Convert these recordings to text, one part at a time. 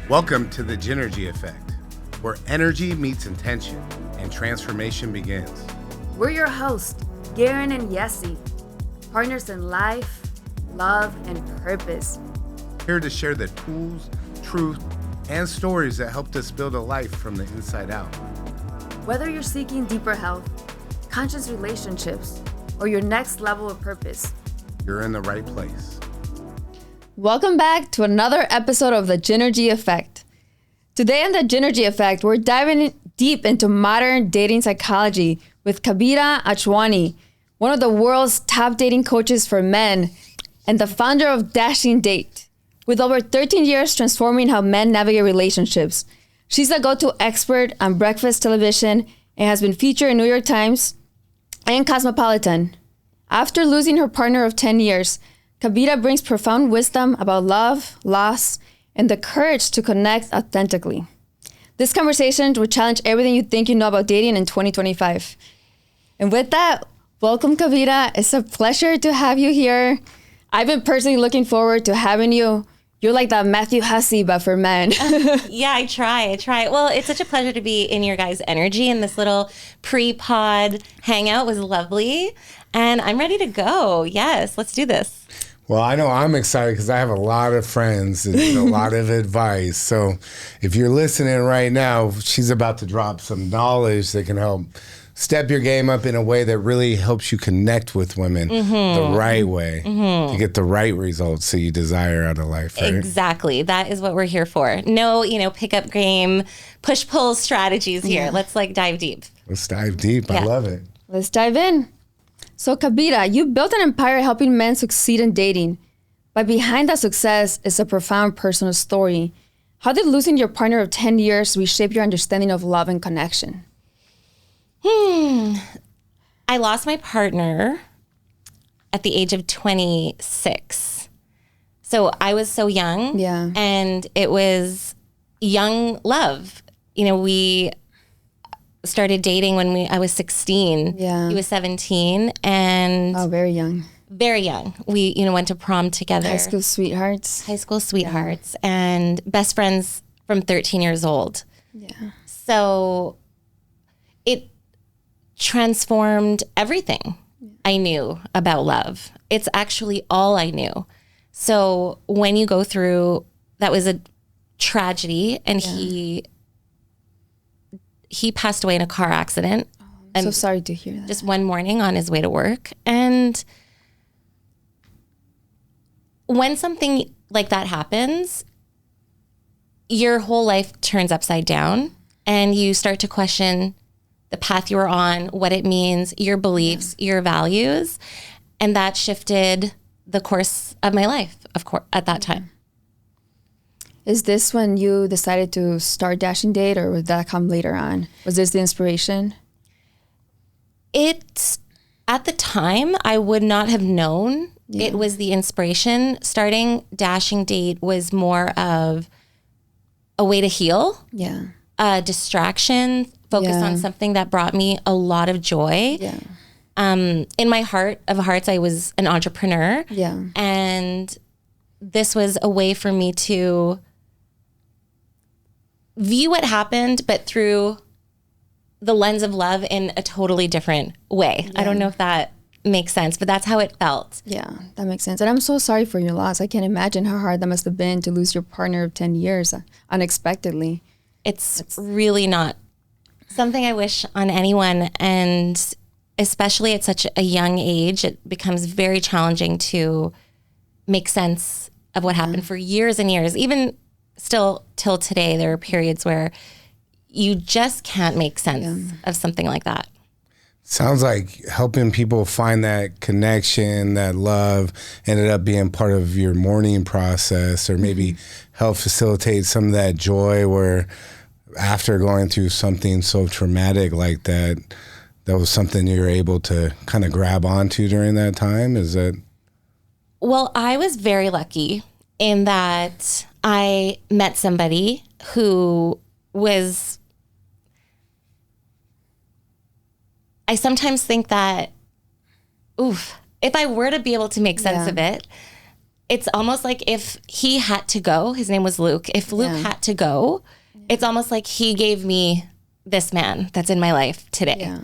Welcome to the Gynergy Effect, where energy meets intention and transformation begins. We're your hosts, Garin and Yesi, partners in life, love, and purpose. Here to share the tools, truth, and stories that helped us build a life from the inside out. Whether you're seeking deeper health, conscious relationships, or your next level of purpose, you're in the right place. Welcome back to another episode of the Gynergy Effect. Today on the Gynergy Effect, we're diving deep into modern dating psychology with Kavita Ajwani, one of the world's top dating coaches for men and the founder of Dashing Date. With over 13 years transforming how men navigate relationships, she's a go-to expert on breakfast television and has been featured in New York Times and Cosmopolitan. After losing her partner of 10 years, Kavita brings profound wisdom about love, loss, and the courage to connect authentically. This conversation will challenge everything you think you know about dating in 2025. And with that, welcome, Kavita. It's a pleasure to have you here. I've been personally looking forward to having you. You're like the Matthew Hussey, but for men. Yeah, I try. Well, it's such a pleasure to be in your guys' energy, and this little pre-pod hangout was lovely. And I'm ready to go. Yes, let's do this. Well, I know I'm excited because I have a lot of friends and a lot of advice. So if you're listening right now, she's about to drop some knowledge that can help step your game up in a way that really helps you connect with women the right way to get the right results that you desire out of life, right? Exactly. That is what we're here for. No, pickup game, push-pull strategies here. Yeah. Let's dive deep. Let's dive deep. I love it. Let's dive in. So Kavita, you built an empire helping men succeed in dating. But behind that success is a profound personal story. How did losing your partner of 10 years reshape your understanding of love and connection? I lost my partner at the age of 26. So I was so young. Yeah. And it was young love. We started dating when I was 16. Yeah. He was 17 and Very young. very young. We, went to prom together. High school sweethearts. And best friends from 13 years old. Yeah. So it transformed everything I knew about love. It's actually all I knew. So when you go through, that was a tragedy, and he passed away in a car accident. I'm so sorry to hear that. Just one morning on his way to work. And when something like that happens, your whole life turns upside down and you start to question the path you were on, what it means, your beliefs, your values. And that shifted the course of my life, of course, at that time. Is this when you decided to start Dashing Date, or would that come later on? Was this the inspiration? At the time, I would not have known it was the inspiration. Starting Dashing Date was more of a way to heal, a distraction, focus on something that brought me a lot of joy. Yeah. In my heart of hearts, I was an entrepreneur. Yeah. And this was a way for me to view what happened, but through the lens of love in a totally different way. I don't know if that makes sense, but that's how it felt. Yeah, that makes sense. And I'm so sorry for your loss. I can't imagine how hard that must have been to lose your partner of 10 years unexpectedly. It's really not something I wish on anyone. And especially at such a young age, it becomes very challenging to make sense of what happened for years and years. Even still till today, there are periods where you just can't make sense of something like that. Sounds like helping people find that connection, that love, ended up being part of your mourning process, or maybe help facilitate some of that joy where after going through something so traumatic like that, that was something you were able to kind of grab onto during that time? Is that? Well, I was very lucky in that I met somebody who was, I sometimes think that, if I were to be able to make sense of it, it's almost like if he had to go, his name was Luke. If Luke had to go, it's almost like he gave me this man that's in my life today. Yeah.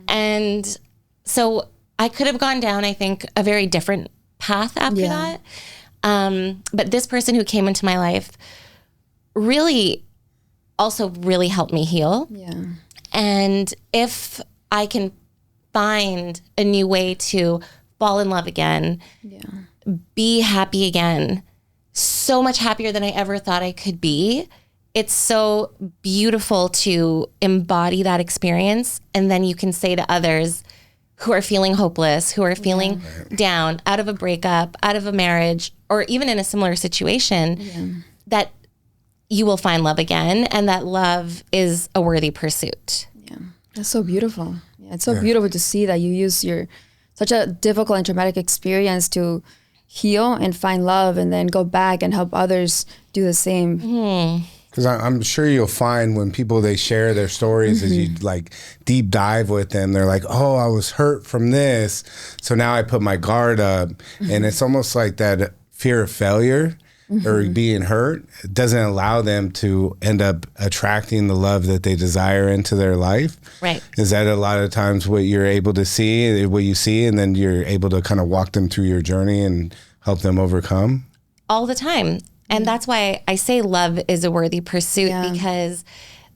And so I could have gone down, I think, a very different path after that. But this person who came into my life really also really helped me heal. Yeah. And if I can find a new way to fall in love again, be happy again, so much happier than I ever thought I could be. It's so beautiful to embody that experience. And then you can say to others who are feeling hopeless, who are feeling down, out of a breakup, out of a marriage, or even in a similar situation, that you will find love again, and that love is a worthy pursuit. Yeah. That's so beautiful. Yeah, it's so beautiful to see that you use your such a difficult and traumatic experience to heal and find love, and then go back and help others do the same. Because I'm sure you'll find when people, they share their stories, as you like deep dive with them, they're like, oh, I was hurt from this, so now I put my guard up. And it's almost like that fear of failure or being hurt doesn't allow them to end up attracting the love that they desire into their life. Right. Is that a lot of times what you're able to see, what you see, and then you're able to kind of walk them through your journey and help them overcome? All the time. And that's why I say love is a worthy pursuit, because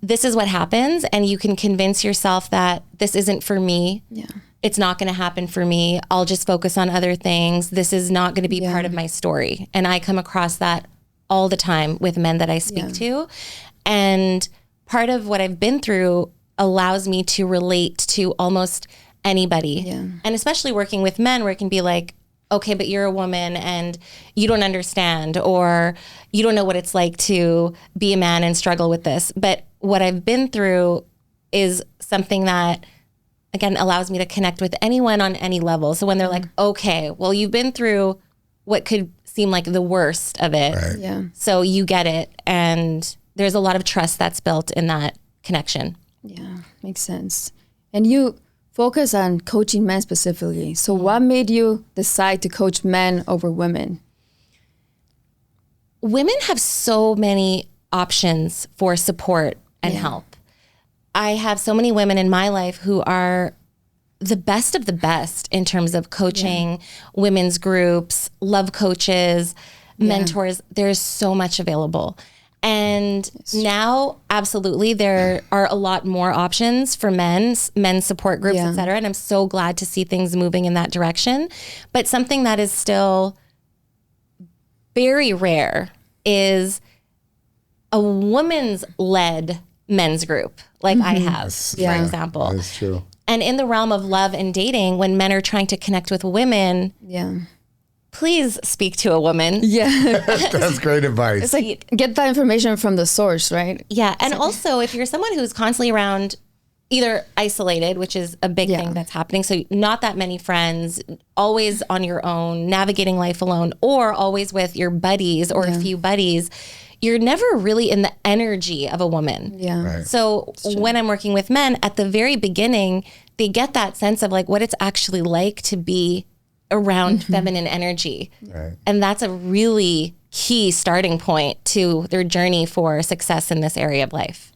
this is what happens, and you can convince yourself that this isn't for me. Yeah. It's not going to happen for me. I'll just focus on other things. This is not going to be part of my story. And I come across that all the time with men that I speak to. And part of what I've been through allows me to relate to almost anybody. Yeah. And especially working with men, where it can be like, okay, but you're a woman and you don't understand, or you don't know what it's like to be a man and struggle with this. But what I've been through is something that, again, allows me to connect with anyone on any level. So when they're like, okay, well, you've been through what could seem like the worst of it. Right. Yeah. So you get it. And there's a lot of trust that's built in that connection. Yeah, makes sense. And you focus on coaching men specifically. So what made you decide to coach men over women? Women have so many options for support and help. I have so many women in my life who are the best of the best in terms of coaching, women's groups, love coaches, mentors. There's so much available. And now, absolutely, there are a lot more options for men's support groups, et cetera. And I'm so glad to see things moving in that direction. But something that is still very rare is a woman's led men's group like I have, for example. That's true. And in the realm of love and dating, when men are trying to connect with women, please speak to a woman. Yeah. That's great advice. It's like, get that information from the source, right? Yeah. And also, if you're someone who's constantly around, either isolated, which is a big thing that's happening, so not that many friends, always on your own, navigating life alone, or always with your buddies or a few buddies, you're never really in the energy of a woman. Yeah. Right. So when I'm working with men, at the very beginning, they get that sense of like what it's actually like to be around feminine energy. Right. And that's a really key starting point to their journey for success in this area of life.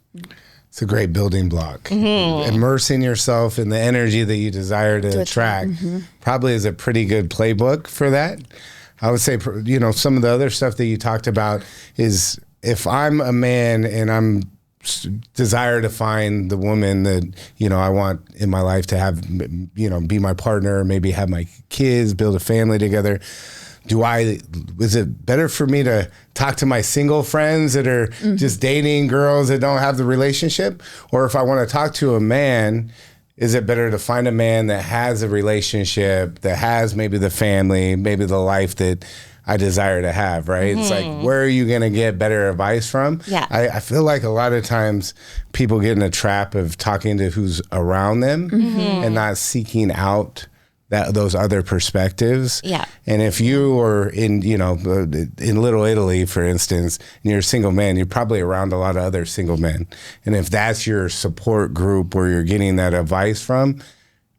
It's a great building block. Immersing yourself in the energy that you desire to attract probably is a pretty good playbook for that. I would say, you know, some of the other stuff that you talked about is if I'm a man and I'm desire to find the woman that, you know, I want in my life to have, you know, be my partner, maybe have my kids, build a family together. Is it better for me to talk to my single friends that are just dating girls that don't have the relationship? Or if I want to talk to a man, is it better to find a man that has a relationship, that has maybe the family, maybe the life that I desire to have, right? It's like, where are you going to get better advice from? Yeah. I feel like a lot of times people get in a trap of talking to who's around them and not seeking out those other perspectives. Yeah. And if you are in, you know, in Little Italy, for instance, and you're a single man, you're probably around a lot of other single men. And if that's your support group where you're getting that advice from,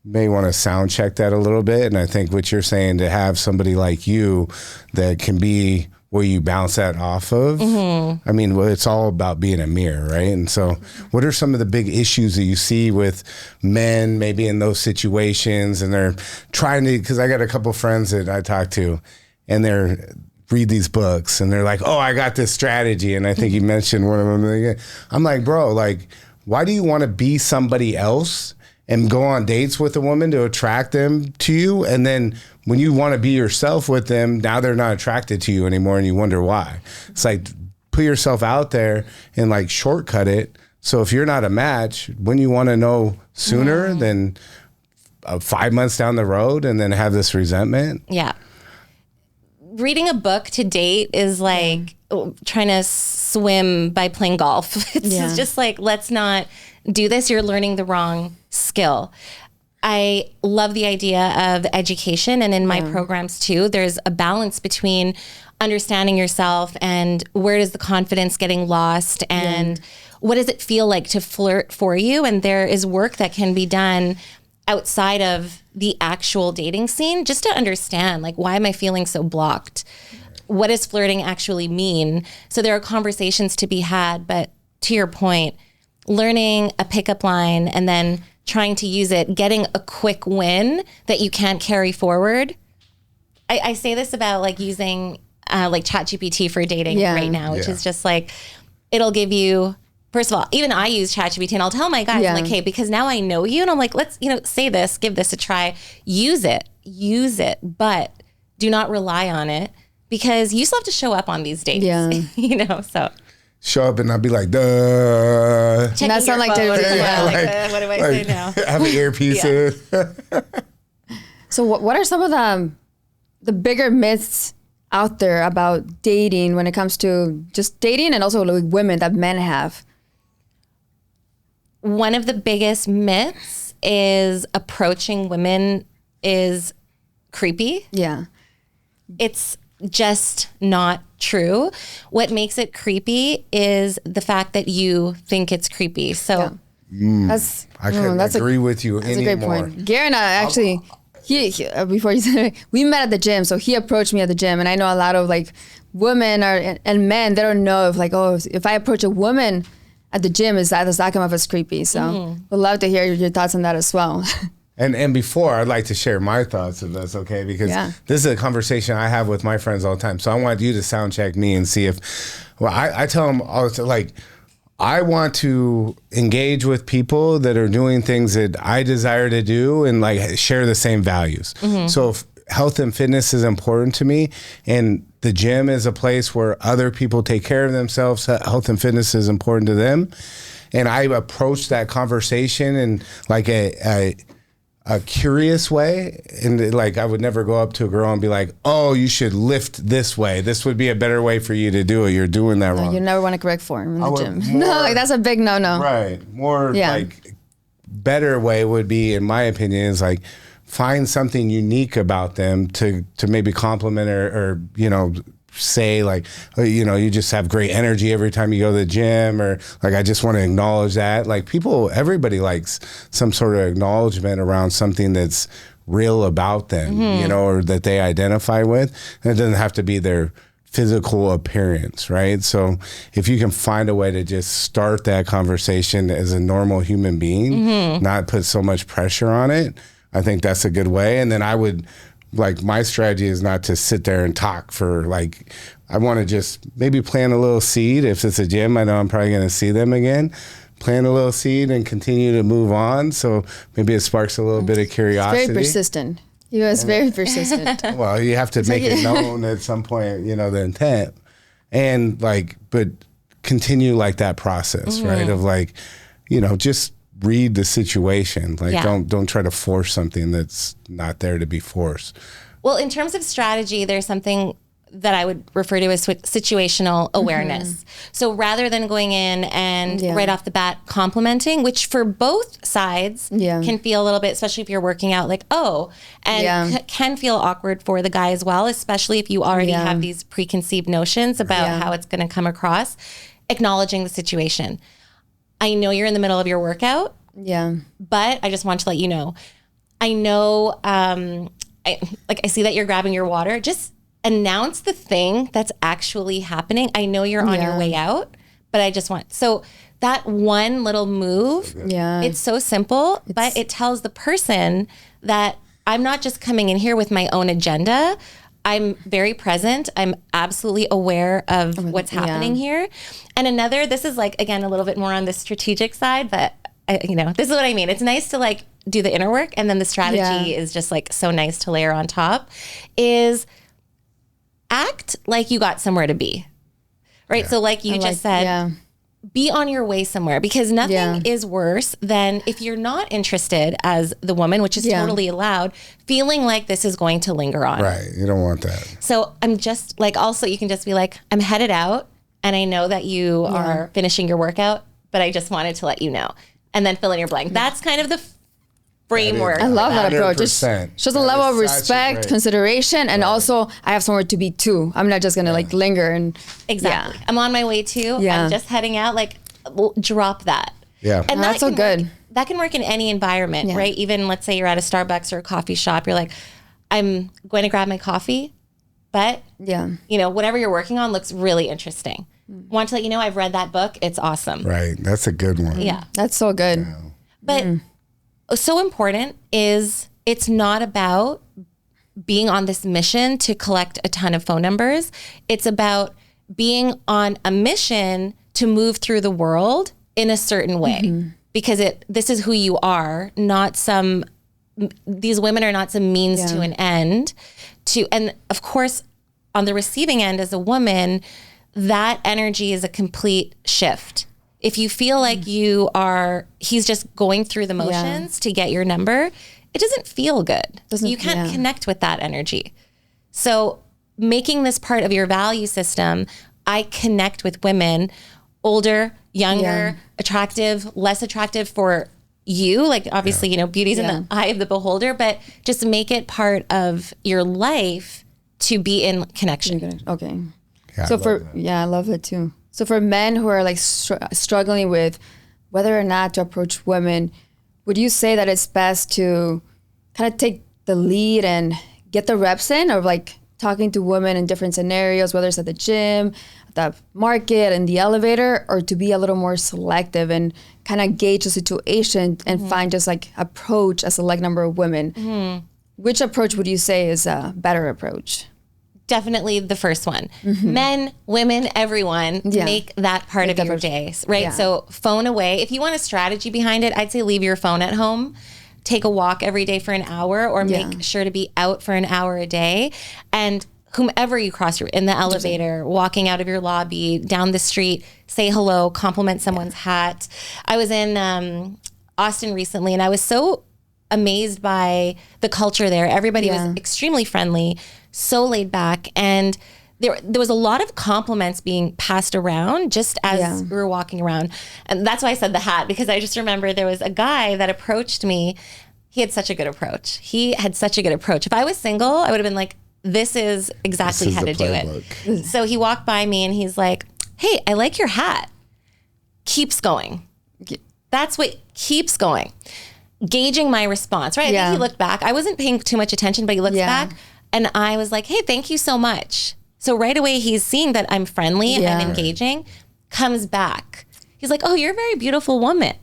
may want to sound check that a little bit. And I think what you're saying, to have somebody like you that can be where you bounce that off of. I mean, well, it's all about being a mirror, right? And so what are some of the big issues that you see with men maybe in those situations, and they're trying to, because I got a couple friends that I talk to, and they're read these books and they're like, oh, I got this strategy. And I think you mentioned one of them. I'm like, bro, like, why do you want to be somebody else and go on dates with a woman to attract them to you? And then when you want to be yourself with them, now they're not attracted to you anymore, and you wonder why. It's like, put yourself out there and like shortcut it. So if you're not a match, when you want to know sooner than 5 months down the road and then have this resentment. Yeah. Reading a book to date is like trying to swim by playing golf. It's just like, let's not do this. You're learning the wrong skill. I love the idea of education, and in my programs too, there's a balance between understanding yourself and where is the confidence getting lost, and what does it feel like to flirt for you? And there is work that can be done outside of the actual dating scene, just to understand, like, why am I feeling so blocked? What does flirting actually mean? So there are conversations to be had, but to your point, learning a pickup line and then trying to use it, getting a quick win that you can't carry forward. I say this about like using like ChatGPT for dating right now, which is just like, it'll give you, first of all, even I use ChatGPT, and I'll tell my guys, I'm like, hey, because now I know you, and I'm like, let's, say this, give this a try, use it, but do not rely on it, because you still have to show up on these dates, so. Show up and not be like, duh. Checking That sound your like phone. what What do I say now? Have an earpiece in. So what are some of the bigger myths out there about dating when it comes to just dating, and also like women that men have? One of the biggest myths is approaching women is creepy. Yeah. It's just not true. What makes it creepy is the fact that you think it's creepy. So That's I couldn't agree with you That's anymore. a great point. Garin actually, he before you said it, we met at the gym, so he approached me at the gym, and I know a lot of like women and men, they don't know if like, oh, if I approach a woman at the gym, does that come off as creepy? So we'd love to hear your thoughts on that as well. And before, I'd like to share my thoughts, if that's okay, because this is a conversation I have with my friends all the time. So I want you to sound check me and see if, well, I tell them all the time, like, I want to engage with people that are doing things that I desire to do and like share the same values. So if health and fitness is important to me, and the gym is a place where other people take care of themselves, health and fitness is important to them, and I approach that conversation in like a curious way, and like I would never go up to a girl and be like, oh, you should lift this way, this would be a better way for you to do it, you're doing that wrong. You never want to correct form in the gym. No, like that's a big no-no. Right. More like better way would be, in my opinion, is like find something unique about them to maybe compliment or say like, you just have great energy every time you go to the gym, or like, I just want to acknowledge that. Like everybody likes some sort of acknowledgement around something that's real about them, or that they identify with. And it doesn't have to be their physical appearance, right? So if you can find a way to just start that conversation as a normal human being, not put so much pressure on it, I think that's a good way. And then I would, like, my strategy is not to sit there and talk for like, I want to just maybe plant a little seed. If it's a gym, I know I'm probably going to see them again. Plant a little seed and continue to move on. So maybe it sparks a little bit of curiosity. It's very persistent. He was very persistent. Well, you have to make it known at some point, the intent. And like, but continue like that process, right? Of like, just read the situation. Like, don't try to force something that's not there to be forced. Well, in terms of strategy, there's something that I would refer to as situational awareness. So rather than going in and right off the bat complimenting, which for both sides can feel a little bit, especially if you're working out, like, and can feel awkward for the guy as well, especially if you already have these preconceived notions about how it's going to come across. Acknowledging the situation. I know you're in the middle of your workout, but I just want to let you know, I know, I see that you're grabbing your water. Just announce the thing that's actually happening. I know you're on your way out, but I just want, so that one little move, it's so simple, but it tells the person that I'm not just coming in here with my own agenda. I'm very present. I'm absolutely aware of what's happening here. And another, this is like, again, a little bit more on the strategic side, but this is what I mean. It's nice to like do the inner work. And then the strategy is just like so nice to layer on top, is act like you got somewhere to be, right? So like you just said, be on your way somewhere, because nothing is worse than if you're not interested as the woman, which is totally allowed, feeling like this is going to linger on. Right. You don't want that. So I'm just like, also you can just be like, I'm headed out and I know that you are finishing your workout, but I just wanted to let you know. And then fill in your blank. That's kind of the framework. I love that approach. It 100%. shows a level of respect, consideration, and also I have somewhere to be too. I'm not just gonna like linger and exactly. I'm on my way too. I'm just heading out. Like, drop that. Yeah, and that's so good. That can work in any environment, right? Even let's say you're at a Starbucks or a coffee shop. You're like, I'm going to grab my coffee, but whatever you're working on looks really interesting. Want to let you know I've read that book. It's awesome. Right. That's a good one. Yeah, that's so good. Yeah. But so important is, it's not about being on this mission to collect a ton of phone numbers. It's about being on a mission to move through the world in a certain way, because this is who you are, not these women are not some means to an end and of course on the receiving end as a woman, that energy is a complete shift. If you feel like he's just going through the motions to get your number, it doesn't feel good. You can't connect with that energy. So making this part of your value system, I connect with women, older, younger, attractive, less attractive for you. Like obviously, beauty's in the eye of the beholder, but just make it part of your life to be in connection. Okay. Yeah, So I love it too. So for men who are like struggling with whether or not to approach women, would you say that it's best to kind of take the lead and get the reps in, or like talking to women in different scenarios, whether it's at the gym, at the market, in the elevator, or to be a little more selective and kind of gauge the situation and find just like approach a select number of women? Which approach would you say is a better approach? Definitely the first one. Men, women, everyone, make that part of your day, right? Yeah. So phone away. If you want a strategy behind it, I'd say leave your phone at home. Take a walk every day for an hour, or make sure to be out for an hour a day. And whomever you cross, you're in the elevator, walking out of your lobby, down the street, say hello, compliment someone's hat. I was in Austin recently, and I was so amazed by the culture there. Everybody was extremely friendly, so laid back, and there was a lot of compliments being passed around just as we were walking around. And that's why I said the hat, because I just remember there was a guy that approached me. He had such a good approach. If I was single, I would have been like, this is exactly how to do it. So he walked by me and he's like, hey, I like your hat. Keeps going. That's what keeps going. Gauging my response, right? I think he looked back. I wasn't paying too much attention, but he looked back, and I was like, hey, thank you so much. So right away, he's seeing that I'm friendly and I'm engaging, comes back. He's like, oh, you're a very beautiful woman.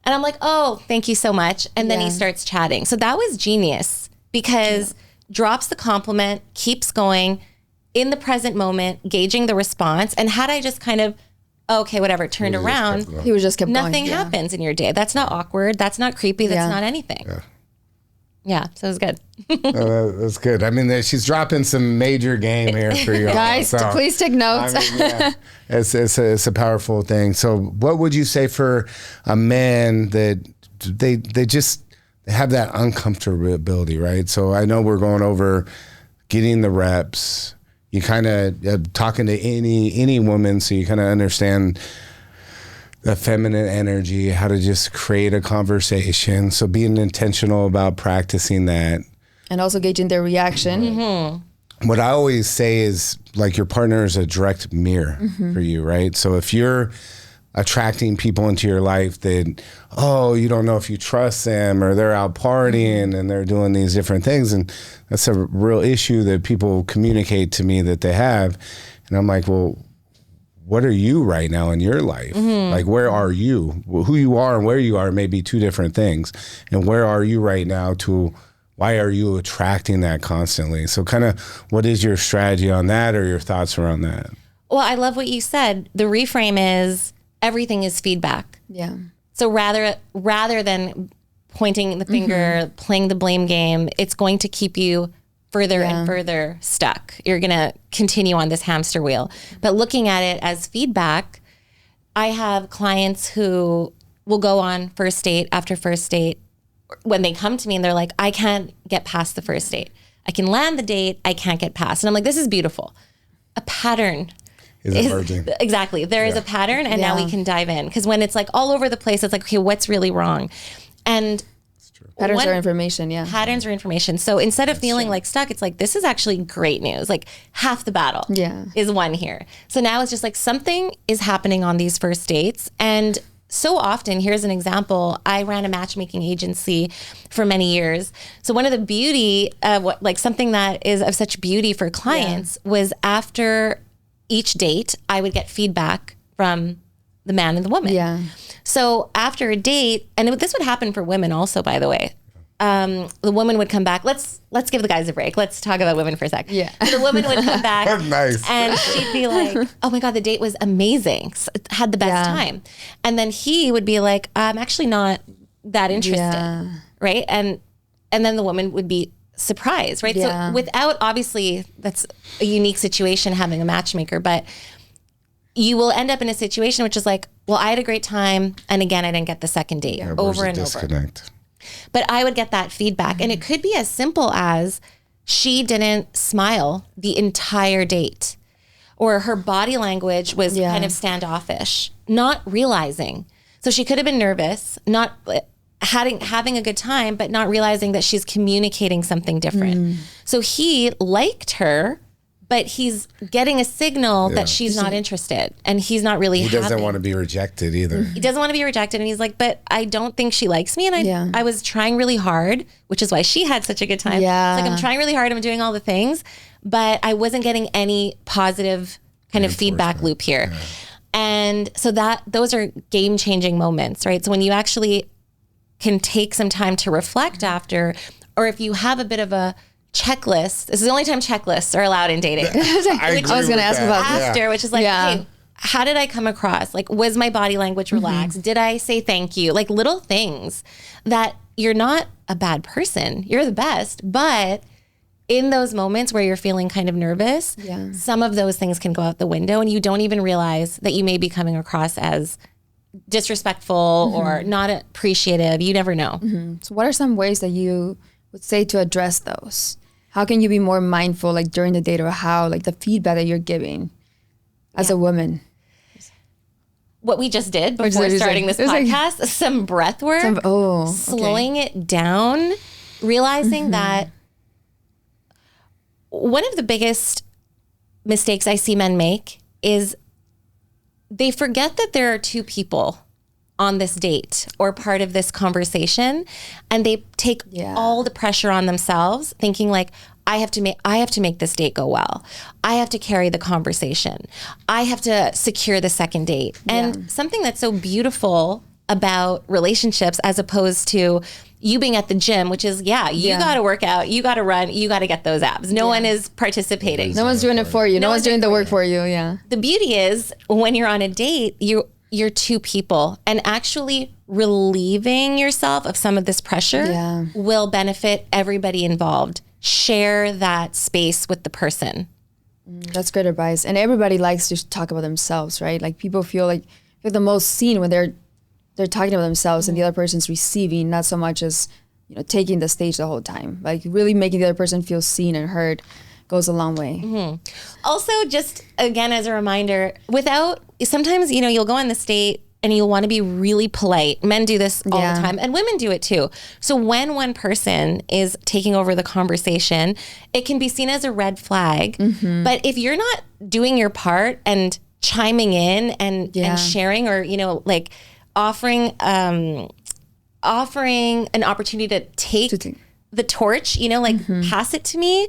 And I'm like, oh, thank you so much. And then he starts chatting. So that was genius, because drops the compliment, keeps going in the present moment, gauging the response. And had I just kind of, okay, whatever, turned around, He was just kept going. nothing happens in your day. That's not awkward. That's not creepy. That's not anything. Yeah, so it was good. That's good. I mean, she's dropping some major game here for you guys. So, please take notes. I mean, it's a powerful thing. So, what would you say for a man that they just have that uncomfortability, right? So, I know we're going over getting the reps. You kind of talking to any woman, so you kind of understand the feminine energy, how to just create a conversation. So being intentional about practicing that. And also gauging their reaction. What I always say is, like, your partner is a direct mirror for you, right? So if you're attracting people into your life that, oh, you don't know if you trust them, or they're out partying and they're doing these different things. And that's a real issue that people communicate to me that they have. And I'm like, well, what are you right now in your life? Like, where are you? Well, who you are and where you are may be two different things. And where are you right now why are you attracting that constantly? So kind of what is your strategy on that, or your thoughts around that? Well, I love what you said. The reframe is everything is feedback. Yeah. So rather than pointing the finger, playing the blame game, it's going to keep you further and further stuck. You're going to continue on this hamster wheel. But looking at it as feedback, I have clients who will go on first date after first date. When they come to me and they're like, I can't get past the first date. I can land the date, I can't get past. And I'm like, this is beautiful. A pattern Is emerging. Exactly. There is a pattern, and now we can dive in. Because when it's like all over the place, it's like, okay, what's really wrong? And Patterns are information, yeah. Patterns are information. So instead of feeling like stuck, it's like, this is actually great news. Like half the battle is won here. So now it's just like something is happening on these first dates. And so often, here's an example. I ran a matchmaking agency for many years. So one of the beauty, something that is of such beauty for clients was after each date, I would get feedback from the man and the woman. Yeah. So after a date, and this would happen for women also, by the way. The woman would come back. Let's give the guys a break. Let's talk about women for a sec. Yeah. The woman would come back. Nice. And she'd be like, oh my God, the date was amazing. Had the best time. And then he would be like, I'm actually not that interested. Yeah. Right. And then the woman would be surprised. Right. Yeah. So without, obviously, that's a unique situation having a matchmaker, but you will end up in a situation which is like, well, I had a great time. And again, I didn't get the second date over and over. But I would get that feedback. And it could be as simple as she didn't smile the entire date, or her body language was kind of standoffish, not realizing. So she could have been nervous, not having a good time, but not realizing that she's communicating something different. So he liked her, but he's getting a signal that she's not interested, and he's not really He doesn't want to be rejected either. He doesn't want to be rejected. And he's like, but I don't think she likes me. And I was trying really hard, which is why she had such a good time. Yeah. It's like, I'm trying really hard. I'm doing all the things, but I wasn't getting any positive kind of feedback loop here. Yeah. And so those are game-changing moments, right? So when you actually can take some time to reflect after, or if you have a bit of a checklist. This is the only time checklists are allowed in dating. I was going to ask about after, which is like, hey, how did I come across? Like, was my body language relaxed? Did I say thank you? Like little things that you're not a bad person. You're the best. But in those moments where you're feeling kind of nervous, some of those things can go out the window, and you don't even realize that you may be coming across as disrespectful or not appreciative. You never know. So what are some ways that you would say to address those? How can you be more mindful, like during the date, or how, like the feedback that you're giving as a woman? What we just did before starting this podcast, some breath work, slowing it down, realizing that one of the biggest mistakes I see men make is they forget that there are two people on this date or part of this conversation, and they take all the pressure on themselves, thinking like, I have to make this date go well. I have to carry the conversation. I have to secure the second date. And something that's so beautiful about relationships, as opposed to you being at the gym, which is, you got to work out, you got to run, you got to get those abs. No one is participating. No one's doing it for you. No one's doing the work for you. Yeah. The beauty is when you're on a date, you're two people, and actually relieving yourself of some of this pressure will benefit everybody involved. Share that space with the person. That's great advice. And everybody likes to talk about themselves, right? Like people feel like they're the most seen when they're talking about themselves and the other person's receiving, not so much as, taking the stage the whole time. Like really making the other person feel seen and heard goes a long way. Also, just again, as a reminder, sometimes, you'll go on this date and you'll want to be really polite. Men do this all the time, and women do it too. So when one person is taking over the conversation, it can be seen as a red flag. But if you're not doing your part and chiming in and sharing, or, you know, like offering an opportunity to take the torch, you know, like pass it to me.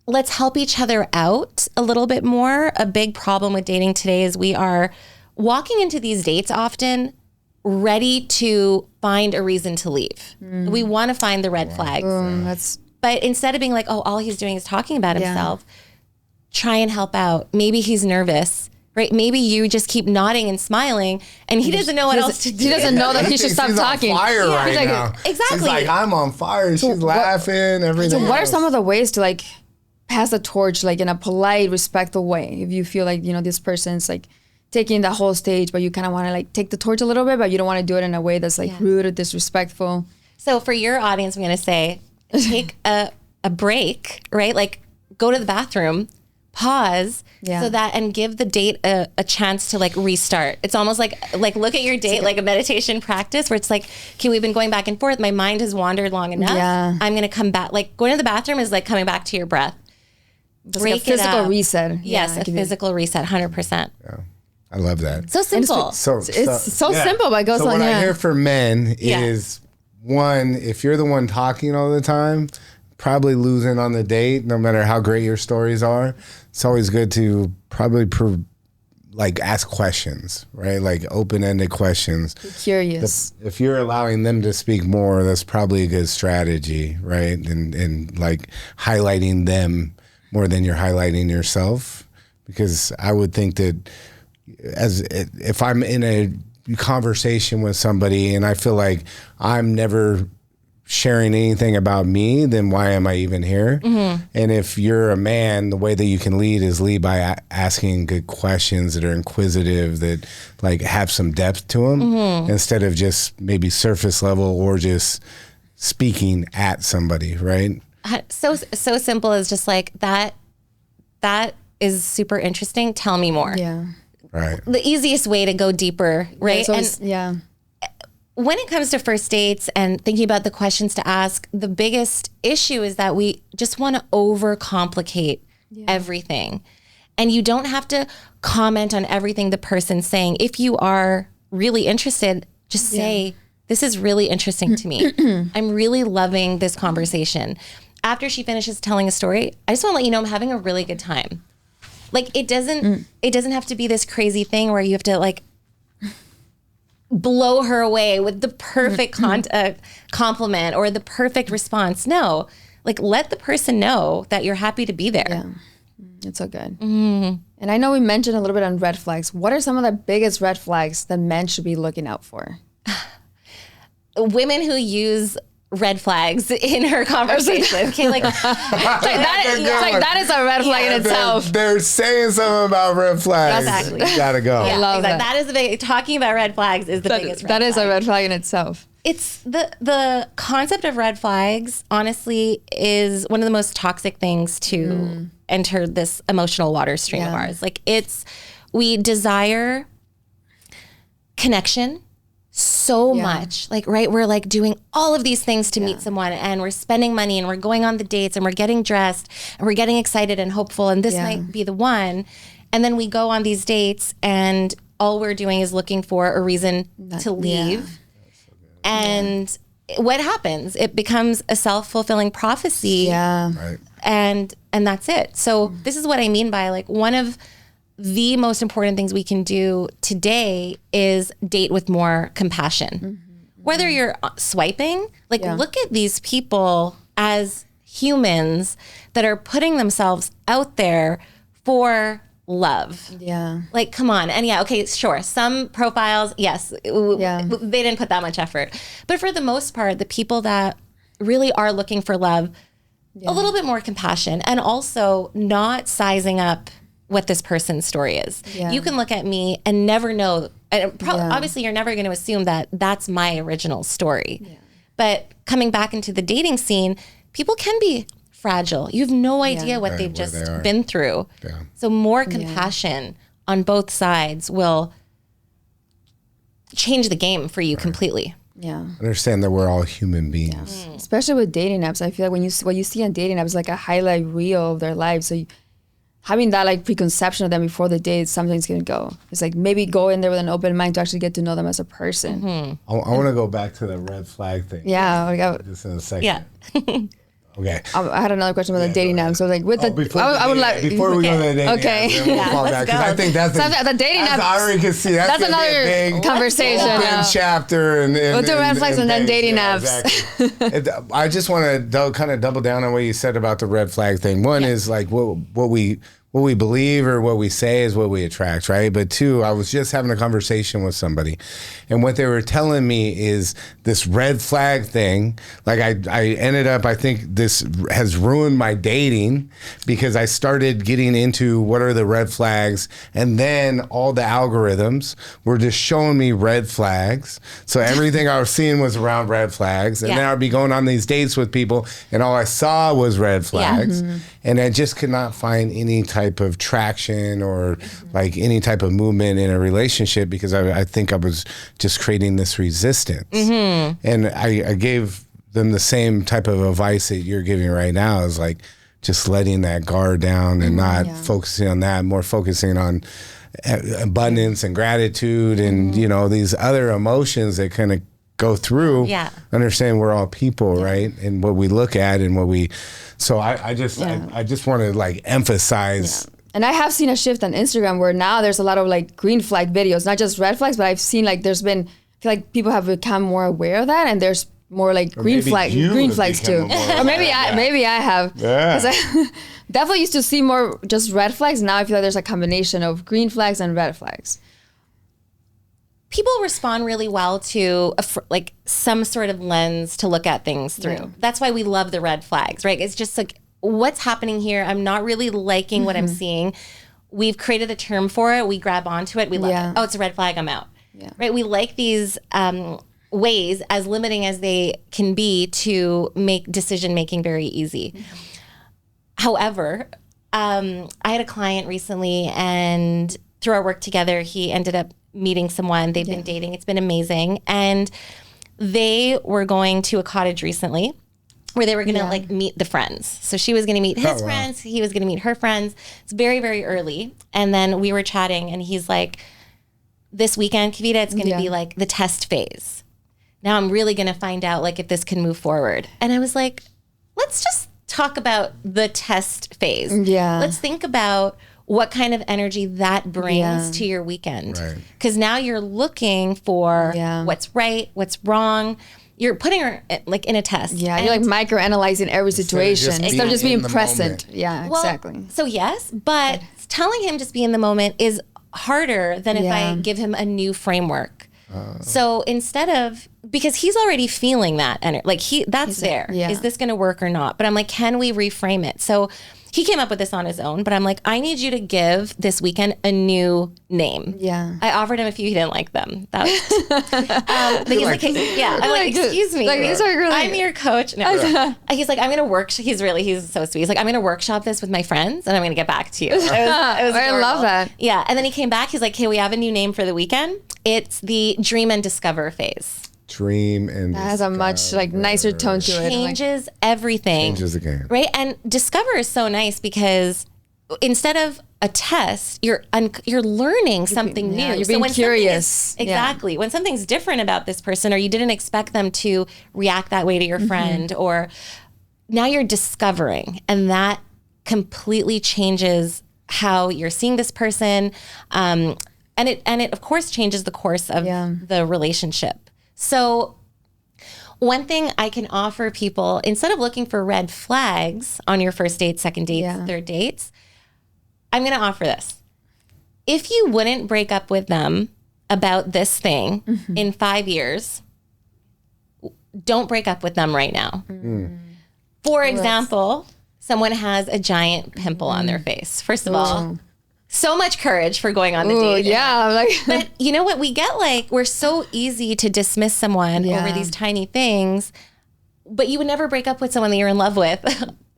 Let's help each other out a little bit more. A big problem with dating today is we are walking into these dates often ready to find a reason to leave. We want to find the red flags. But instead of being like, oh, all he's doing is talking about himself, try and help out. Maybe he's nervous. Right? Maybe you just keep nodding and smiling, and he doesn't know what else to do. He doesn't know that he should stop talking. On fire right like, now. Exactly. He's like, I'm on fire. She's laughing. Everything. So what are some of the ways to like pass the torch, like in a polite, respectful way? If you feel like, you know, this person's like taking the whole stage, but you kind of want to like take the torch a little bit, but you don't want to do it in a way that's like rude or disrespectful. So for your audience, I'm going to say, take a break, right? Like go to the bathroom, pause, so that, and give the date a chance to like restart. It's almost like look at your date like a meditation practice where it's like, okay, we've been going back and forth. My mind has wandered long enough. Yeah. I'm going to come back. Like going to the bathroom is like coming back to your breath. Break like a physical reset. Yes, a physical reset, 100%. Yeah. I love that. So simple. It's so simple, but it goes so on. What I hear from men is, one, if you're the one talking all the time, probably losing on the date, no matter how great your stories are. It's always good to probably ask questions, right? Like open-ended questions. Be curious. If you're allowing them to speak more, that's probably a good strategy, right? And like highlighting them more than you're highlighting yourself. Because I would think that if I'm in a conversation with somebody and I feel like I'm never sharing anything about me, then why am I even here? Mm-hmm. And if you're a man, the way that you can lead is lead by asking good questions that are inquisitive, that like have some depth to them, instead of just maybe surface level or just speaking at somebody, right? So simple as just like that is super interesting. Tell me more. Yeah. Right. The easiest way to go deeper, right? Yeah, when it comes to first dates and thinking about the questions to ask, the biggest issue is that we just want to overcomplicate everything. And you don't have to comment on everything the person's saying. If you are really interested, just say, this is really interesting to me. I'm really loving this conversation. After she finishes telling a story, I just want to let you know I'm having a really good time. Like it doesn't have to be this crazy thing where you have to like blow her away with the perfect compliment or the perfect response. No, like let the person know that you're happy to be there. Yeah, it's so good. Mm-hmm. And I know we mentioned a little bit on red flags. What are some of the biggest red flags that men should be looking out for? Women who use red flags in her conversation. Okay, like that is a red flag in itself. They're saying something about red flags. Exactly. You gotta go. I love that. That is the big. Talking about red flags is the biggest. That is a red flag in itself. It's the concept of red flags. Honestly, is one of the most toxic things to enter this emotional water stream of ours. Like we desire connection so much, like, right, we're like doing all of these things to meet someone, and we're spending money, and we're going on the dates, and we're getting dressed, and we're getting excited and hopeful, and this might be the one, and then we go on these dates and all we're doing is looking for a reason to leave. And what happens? It becomes a self-fulfilling prophecy. Right. And that's it. So this is what I mean by like one of the most important things we can do today is date with more compassion. Whether you're swiping, like look at these people as humans that are putting themselves out there for love. Yeah. Like, come on. And okay, sure. Some profiles, yes, they didn't put that much effort. But for the most part, the people that really are looking for love, a little bit more compassion, and also not sizing up what this person's story is. Yeah. You can look at me and never know. Obviously, you're never going to assume that that's my original story. Yeah. But coming back into the dating scene, people can be fragile. You have no idea what they've just been through. Yeah. So more compassion on both sides will change the game for you completely. Yeah. Understand that we're all human beings. Especially with dating apps. I feel like what you see on dating apps is like a highlight reel of their lives. So having that like preconception of them before the date, something's gonna go. It's like maybe go in there with an open mind to actually get to know them as a person. I want to go back to the red flag thing. Yeah, Just in a second. Yeah. Okay. I had another question about the dating apps. So like with I would like before we go to the dating Okay. apps, then we'll fall back, 'cause I think that's the dating apps. I already can see that's Another big conversation. open chapter and We'll do red flags and then dating apps. Exactly. I just want to kind of double down on what you said about the red flag thing. One is like what we believe or what we say is what we attract, right? But two, I was just having a conversation with somebody, and what they were telling me is this red flag thing. Like I ended up, I think this has ruined my dating because I started getting into what are the red flags, and then all the algorithms were just showing me red flags. So everything I was seeing was around red flags, and then I'd be going on these dates with people, and all I saw was red flags, and I just could not find any type of traction or like any type of movement in a relationship because I think I was just creating this resistance. And I gave them the same type of advice that you're giving right now, is like just letting that guard down and not focusing on that, more focusing on abundance and gratitude and, you know, these other emotions that kind of go through. Understand we're all people, right? And what we look at and what we, so I just want to like emphasize. And I have seen a shift on Instagram where now there's a lot of like green flag videos, not just red flags, but I've seen like I feel like people have become more aware of that, and there's more like green flags too. Or maybe I have. Yeah. 'Cause I definitely used to see more just red flags. Now I feel like there's a combination of green flags and red flags. People respond really well to like some sort of lens to look at things through. Yeah. That's why we love the red flags, right? It's just like, what's happening here? I'm not really liking what I'm seeing. We've created a term for it. We grab onto it. We love it. Oh, it's a red flag. I'm out. Yeah. Right? We like these ways, as limiting as they can be, to make decision making very easy. However, I had a client recently, and through our work together, he ended up meeting someone. They've been dating. It's been amazing. And they were going to a cottage recently where they were going to like meet the friends. So she was going to meet his friends. He was going to meet her friends. It's very, very early. And then we were chatting, and he's like, this weekend, Kavita, it's going to be like the test phase. Now I'm really going to find out like if this can move forward. And I was like, let's just talk about the test phase. Yeah. Let's think about what kind of energy that brings to your weekend. Because now you're looking for what's right, what's wrong. You're putting her like in a test. Yeah, and you're like microanalyzing every situation instead of just being present. Yeah, well, exactly. So yes, but telling him just be in the moment is harder than if I give him a new framework. So instead of, because he's already feeling that, and like that's there. Is this going to work or not? But I'm like, can we reframe it? So he came up with this on his own, but I'm like, I need you to give this weekend a new name. Yeah. I offered him a few. He didn't like them. That was, but he's like, I'm like, excuse me. Like, these are really, I'm your coach. No. He's like, I'm going to he's so sweet. He's like, I'm going to workshop this with my friends, and I'm going to get back to you. It was I love that. Yeah. And then he came back. He's like, hey, we have a new name for the weekend. It's the Dream and Discover phase. Dream and that has a much like nicer tone to it. Changes everything. Changes the game. Right? And Discover is so nice because instead of a test, you're learning something new. You're being curious. Exactly. When something's different about this person, or you didn't expect them to react that way to your friend, or now you're discovering, and that completely changes how you're seeing this person. And it of course changes the course of the relationship. So one thing I can offer people, instead of looking for red flags on your first date, second dates, third dates, I'm going to offer this. If you wouldn't break up with them about this thing in 5 years, don't break up with them right now. For example, someone has a giant pimple on their face. First of all, so much courage for going on the date. Yeah. But you know what? We're so easy to dismiss someone over these tiny things, but you would never break up with someone that you're in love with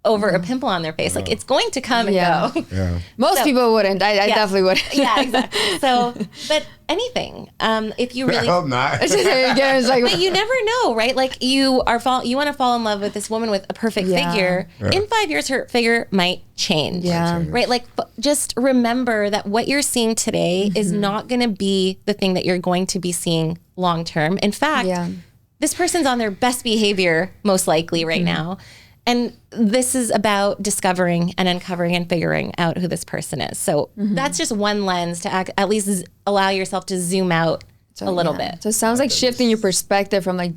over a pimple on their face. Like it's going to come and go. Yeah. Most people wouldn't. I definitely would. Yeah, exactly. So, but anything, if you really, I hope not. Garen's like, but you never know, right? Like you want to fall in love with this woman with a perfect figure. In 5 years, her figure might change. Yeah. Right. Like just remember that what you're seeing today is not going to be the thing that you're going to be seeing long term. In fact, this person's on their best behavior, most likely right now. And this is about discovering and uncovering and figuring out who this person is. So that's just one lens to at least allow yourself to zoom out a little bit. So it sounds like shifting your perspective from like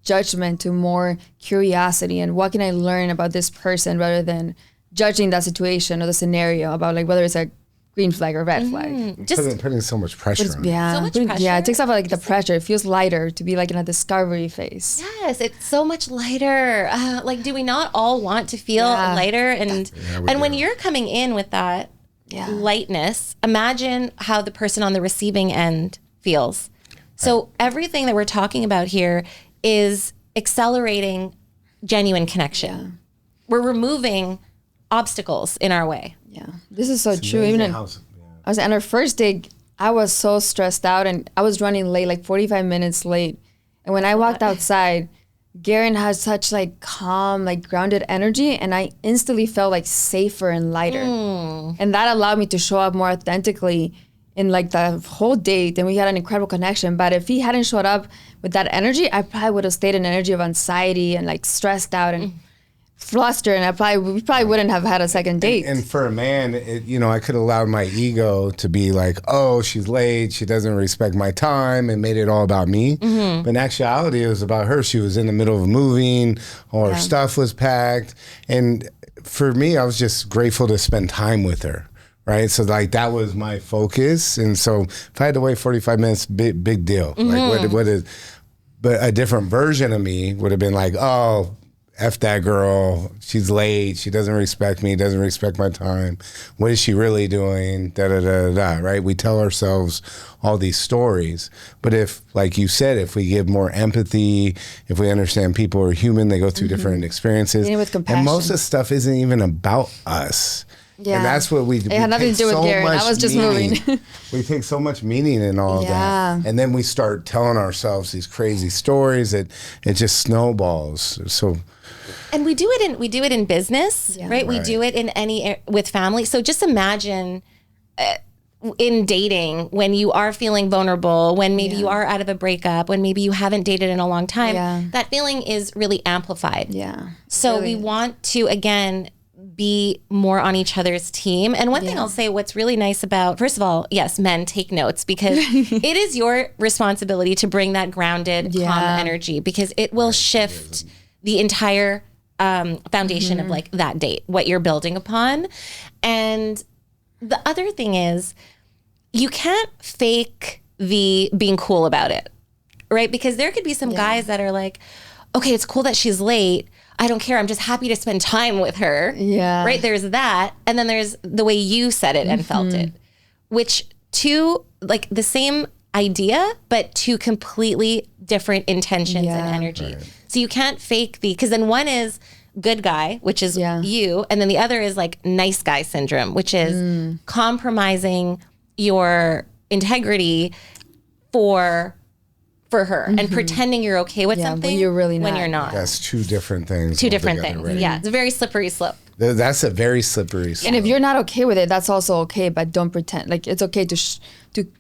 judgment to more curiosity and what can I learn about this person rather than judging that situation or the scenario about like whether it's a green flag or red flag. Just Putting so much pressure on it. so much pressure. Yeah, it takes off like the pressure. It feels lighter to be like in a discovery phase. Yes, it's so much lighter. Like, do we not all want to feel lighter? And when you're coming in with that lightness, imagine how the person on the receiving end feels. So everything that we're talking about here is accelerating genuine connection. We're removing obstacles in our way. Yeah, this is so true. Even I was on our first date, I was so stressed out and I was running late, like 45 minutes late. And when I walked outside, Garin has such like calm, like grounded energy, and I instantly felt like safer and lighter. And that allowed me to show up more authentically in like the whole date, and we had an incredible connection. But if he hadn't showed up with that energy, I probably would have stayed in an energy of anxiety and like stressed out and flustered, and we probably wouldn't have had a second date. And for a man, I could allow my ego to be like, oh, she's late, she doesn't respect my time, and made it all about me. But in actuality, it was about her. She was in the middle of moving, all her stuff was packed. And for me, I was just grateful to spend time with her. Right. So like that was my focus. And so if I had to wait 45 minutes, big deal. Like what is, but a different version of me would have been like, oh, F that girl, she's late, she doesn't respect me, doesn't respect my time. What is she really doing? Right? We tell ourselves all these stories. But if, like you said, if we give more empathy, if we understand people are human, they go through different experiences. With compassion. And most of the stuff isn't even about us. Yeah. And that's what it had nothing to do with Garin. I was just moving. We take so much meaning in all of that. And then we start telling ourselves these crazy stories that it just snowballs. So and we do it in business, right? We do it in with family. So just imagine in dating when you are feeling vulnerable, when maybe you are out of a breakup, when maybe you haven't dated in a long time, that feeling is really amplified. Yeah. So we want to, again, be more on each other's team. And one thing I'll say, what's really nice about, first of all, yes, men, take notes, because it is your responsibility to bring that grounded, calm energy, because it will shift the entire foundation of like that date, what you're building upon. And the other thing is, you can't fake the being cool about it, right? Because there could be some guys that are like, okay, it's cool that she's late, I don't care, I'm just happy to spend time with her. Yeah. Right? There's that. And then there's the way you said it and felt it, which two, like the same idea, but two completely different intentions and energy. Right. So you can't fake because then one is good guy, which is you. And then the other is like nice guy syndrome, which is compromising your integrity for her and pretending you're okay with something when you're really not. When you're not. That's two different things. Two different things. Right? Yeah. It's a very slippery slope. That's a very slippery slope. And if you're not okay with it, that's also okay, but don't pretend. Like it's okay to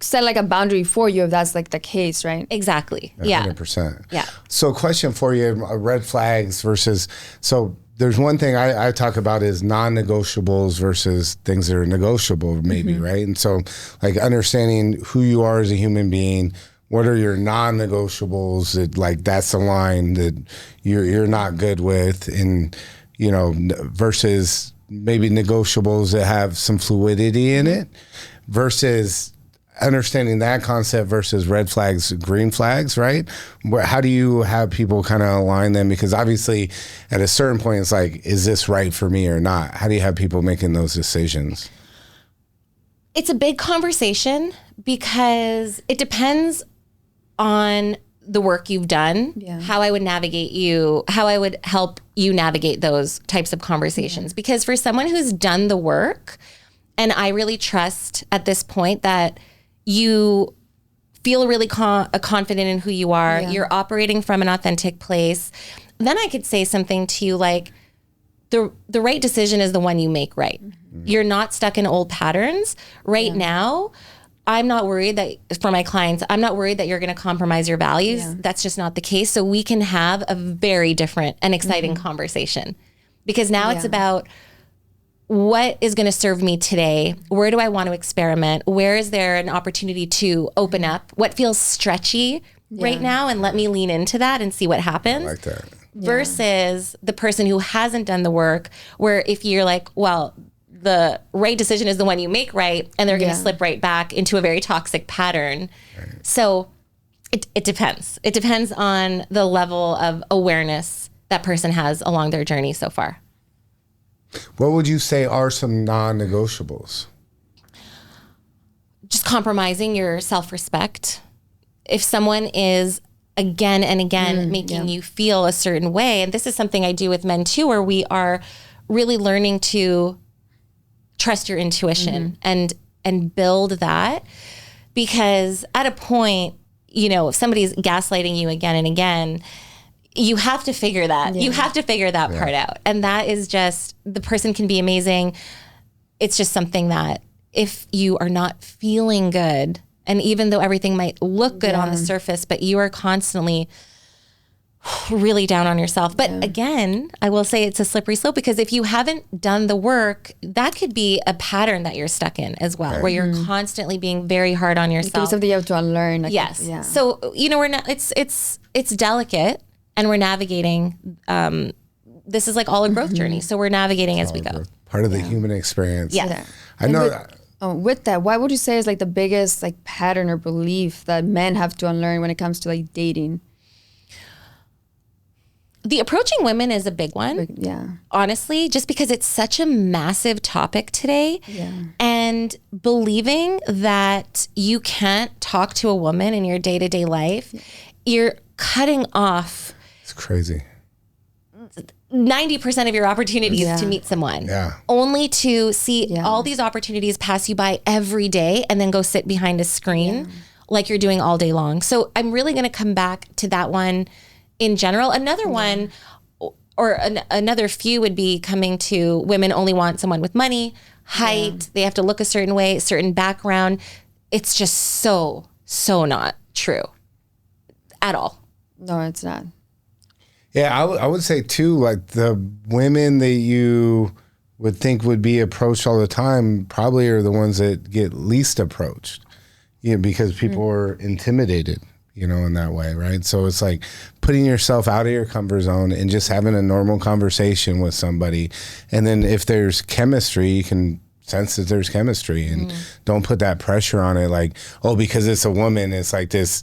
set like a boundary for you if that's like the case, right? Exactly. 100%. Yeah. So question for you, red flags versus, so there's one thing I talk about is non-negotiables versus things that are negotiable maybe, right? And so like understanding who you are as a human being, what are your non-negotiables that like that's the line that you're not good with, and versus maybe negotiables that have some fluidity in it, versus understanding that concept versus red flags, green flags, right? How do you have people kind of align them? Because obviously at a certain point it's like, is this right for me or not? How do you have people making those decisions? It's a big conversation because it depends on the work you've done, how I would navigate you, how I would help you navigate those types of conversations. Because for someone who's done the work, and I really trust at this point that you feel really confident in who you are, you're operating from an authentic place, then I could say something to you like, the right decision is the one you make right. You're not stuck in old patterns. Right now, I'm not worried that, for my clients, I'm not worried that you're going to compromise your values. That's just not the case. So we can have a very different and exciting conversation, because now it's about what is going to serve me today? Where do I want to experiment? Where is there an opportunity to open up? What feels stretchy right now? And let me lean into that and see what happens. I like that. Versus the person who hasn't done the work, where if you're like, well, the right decision is the one you make right, and they're going to slip right back into a very toxic pattern. Right. So it depends. It depends on the level of awareness that person has along their journey so far. What would you say are some non-negotiables? Just compromising your self-respect. If someone is again and again making you feel a certain way, and this is something I do with men too, where we are really learning to trust your intuition and build that, because at a point, you know, if somebody's gaslighting you again and again, you have to figure that. You have to figure that part out. And that is just, the person can be amazing. It's just something that if you are not feeling good, and even though everything might look good on the surface, but you are constantly really down on yourself. But again, I will say it's a slippery slope, because if you haven't done the work, that could be a pattern that you're stuck in as well, where you're constantly being very hard on yourself. It's something you have to unlearn. Like, yes. So, you know, we're not, it's delicate, and we're navigating, this is like all a growth journey. So we're navigating as we go. Part of the human experience. Yeah. I know that. With that, what would you say is like the biggest like pattern or belief that men have to unlearn when it comes to like dating? The approaching women is a big one. Honestly, just because it's such a massive topic today. And believing that you can't talk to a woman in your day-to-day life, you're cutting off. It's crazy. 90% of your opportunities to meet someone, only to see all these opportunities pass you by every day and then go sit behind a screen like you're doing all day long. So I'm really going to come back to that one in general. Another one, or another few, would be coming to women only want someone with money, height, they have to look a certain way, certain background. It's just so not true at all. No, it's not. Yeah, I would say too, like the women that you would think would be approached all the time probably are the ones that get least approached, because people are intimidated, in that way, right? So it's like putting yourself out of your comfort zone and just having a normal conversation with somebody. And then if there's chemistry, you can sense that there's chemistry, and don't put that pressure on it. Like, oh, because it's a woman, it's like this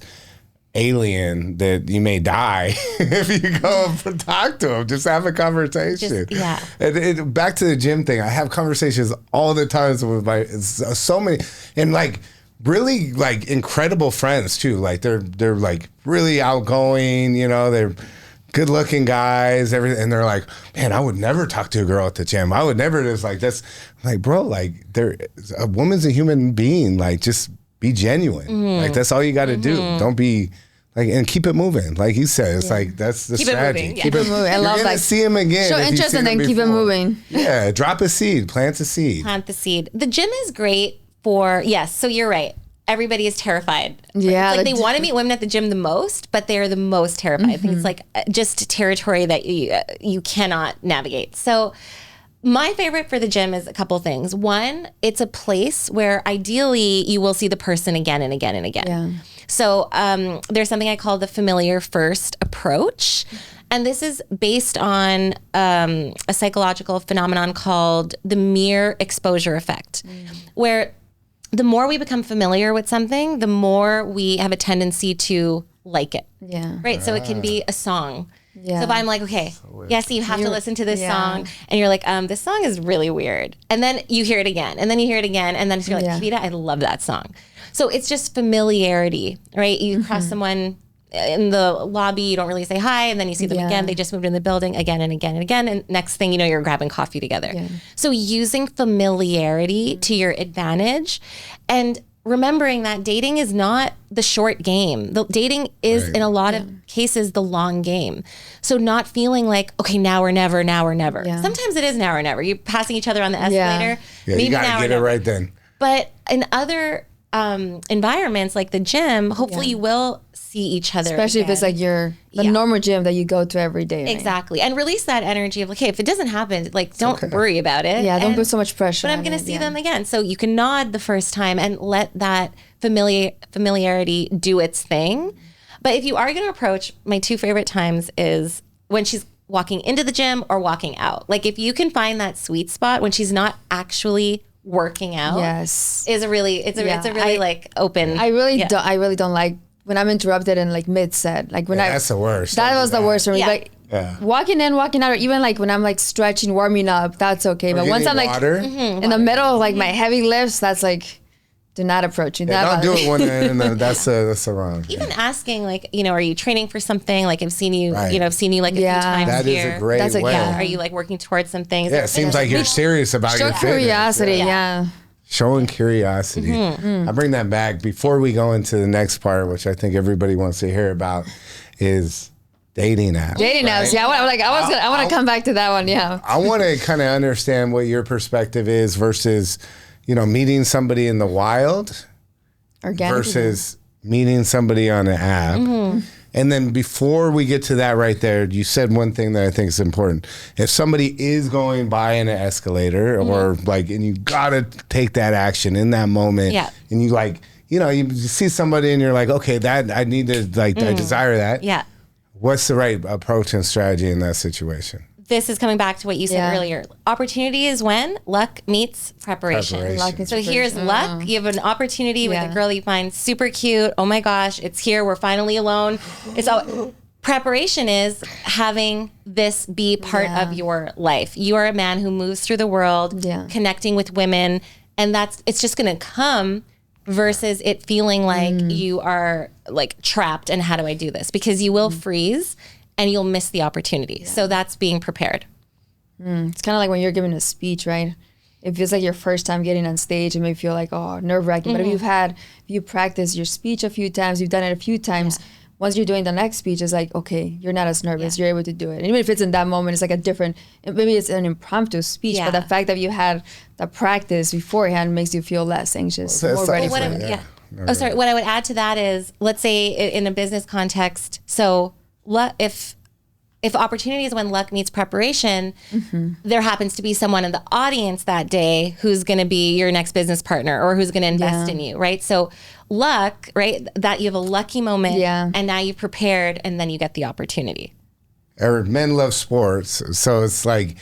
alien that you may die if you go and talk to him. Just have a conversation. And back to the gym thing. I have conversations all the time with so many, and like really like incredible friends too. Like they're like really outgoing. They're good looking guys. Everything, and they're like, man, I would never talk to a girl at the gym. I would never. Just like that's like, bro. Like a woman's a human being. Like just be genuine. Like that's all you got to do. Don't be like, and keep it moving. Like you said, it's like that's the strategy. Keep it moving. I love that. You're gonna see him again. Show interest and then keep it moving. Yeah, drop a seed, plant a seed. Plant the seed. The gym is great for So you're right. Everybody is terrified. Yeah, it's like they want to meet women at the gym the most, but they're the most terrified. I think it's like just territory that you cannot navigate. So my favorite for the gym is a couple things. One, it's a place where ideally you will see the person again and again and again. Yeah. So there's something I call the familiar first approach. And this is based on a psychological phenomenon called the mere exposure effect, where the more we become familiar with something, the more we have a tendency to like it. Yeah. Right? So it can be a song. Yeah. So if I'm like, okay, yes, you have to listen to this song, and you're like, this song is really weird. And then you hear it again, and then you hear it again, and then you're like, Kavita, I love that song. So it's just familiarity, right? You cross someone in the lobby, you don't really say hi, and then you see them again. They just moved in the building again and again and again, and next thing you know, you're grabbing coffee together. Yeah. So using familiarity to your advantage, and remembering that dating is not the short game. The dating is in a lot of cases the long game. So not feeling like, okay, now or never, now or never. Yeah. Sometimes it is now or never. You're passing each other on the escalator. Yeah, maybe you gotta now get or it never. right then. But in other environments like the gym, hopefully you will see each other especially again. if it's like the normal gym that you go to every day, right? Exactly. And release that energy of like, hey, if it doesn't happen, like don't worry about it. Don't put so much pressure but I'm going to see them again. So you can nod the first time and let that familiarity do its thing. But if you are going to approach, my 2 favorite times is when she's walking into the gym or walking out. Like if you can find that sweet spot when she's not actually working out, is a really it's a really like open. I really don't like when I'm interrupted in like mid set. Like when that's the worst. That was the worst for me. Yeah. Like walking in, walking out, or even like when I'm like stretching, warming up, that's okay. But once I'm like in the middle of like my heavy lifts, that's like, do not approach me. Don't do it when that's the wrong. Even asking like, are you training for something? Like I've seen you, I've seen you like a few times that here. is a great way. Are you like working towards some things? Yeah, it seems like you're serious about your fitness. Curiosity, Showing curiosity. I bring that back before we go into the next part, which I think everybody wants to hear about, is dating apps. Dating apps, I want to come back to that one, I want to kind of understand what your perspective is versus, meeting somebody in the wild versus meeting somebody on an app. And then before we get to that right there, you said one thing that I think is important. If somebody is going by in an escalator or and you gotta take that action in that moment, and you you see somebody and you're like, okay, that I need to I desire that. Yeah. What's the right approach and strategy in that situation? This is coming back to what you said earlier. Opportunity is when luck meets preparation. So here's luck. You have an opportunity with a girl you find super cute. Oh my gosh, it's here. We're finally alone. It's all. Preparation is having this be part of your life. You are a man who moves through the world, connecting with women, and it's just going to come versus it feeling like you are like trapped and how do I do this? Because you will freeze and you'll miss the opportunity. So that's being prepared. It's kind of like when you're giving a speech, right? It feels like your first time getting on stage and may feel like, nerve-wracking. But if you practice your speech a few times, you've done it a few times, once you're doing the next speech, it's like, okay, you're not as nervous. You're able to do it. And even if it's in that moment, it's like maybe it's an impromptu speech, but the fact that you had the practice beforehand makes you feel less anxious, more ready for it. What I would add to that is, let's say in a business context, so if opportunity is when luck meets preparation, there happens to be someone in the audience that day who's going to be your next business partner or who's going to invest in you, right? So luck, right? That you have a lucky moment and now you've prepared and then you get the opportunity. Men love sports. So it's like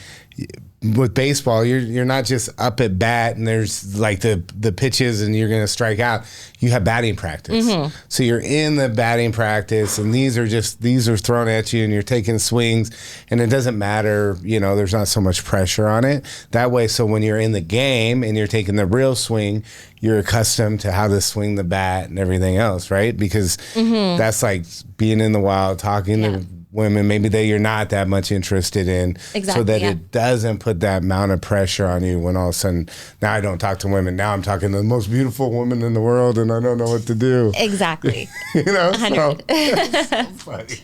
with baseball, you're not just up at bat and there's like the pitches and you're going to strike out. You have batting practice. So you're in the batting practice and these are thrown at you and you're taking swings and it doesn't matter, there's not so much pressure on it. That way, so when you're in the game and you're taking the real swing, you're accustomed to how to swing the bat and everything else, right? Because that's like being in the wild, talking to women maybe that you're not that much interested in, so that it doesn't put that amount of pressure on you when all of a sudden, now I don't talk to women, now I'm talking to the most beautiful woman in the world and I don't know what to do. Exactly. 100. So funny.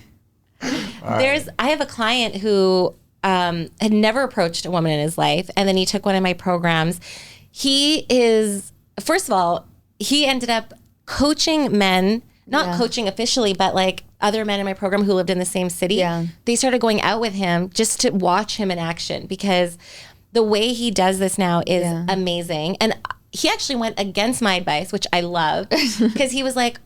I have a client who had never approached a woman in his life, and then he took one of my programs. He is, first of all, he ended up coaching men, not coaching officially, but like other men in my program who lived in the same city. They started going out with him just to watch him in action, because the way he does this now is amazing. And he actually went against my advice, which I love, because he was like,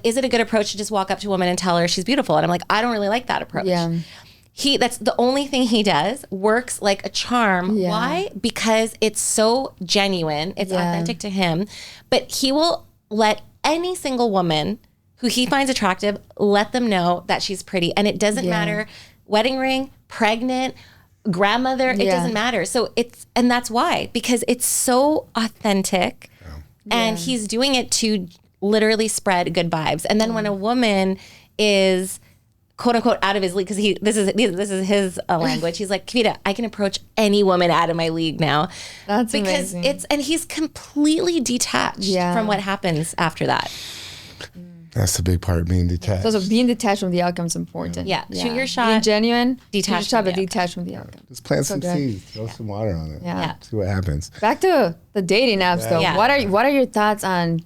is it a good approach to just walk up to a woman and tell her she's beautiful? And I'm like, I don't really like that approach. That's the only thing he does, works like a charm. Why? Because it's so genuine. It's authentic to him. But he will let any single woman who he finds attractive, let them know that she's pretty. And it doesn't matter, wedding ring, pregnant, grandmother, it doesn't matter. So and that's why, because it's so authentic and he's doing it to literally spread good vibes. And then when a woman is quote unquote out of his league, because this is his language. He's like, Kavita, I can approach any woman out of my league now. That's because amazing. and he's completely detached from what happens after that. That's the big part, being detached. So being detached from the outcome is important. Yeah. Shoot your shot. Being genuine. Detached Shoot your shot, from but the detached from the outcome. Just plant some good. seeds, throw some water on it. Yeah. See what happens. Back to the dating apps though. Yeah. What are your thoughts on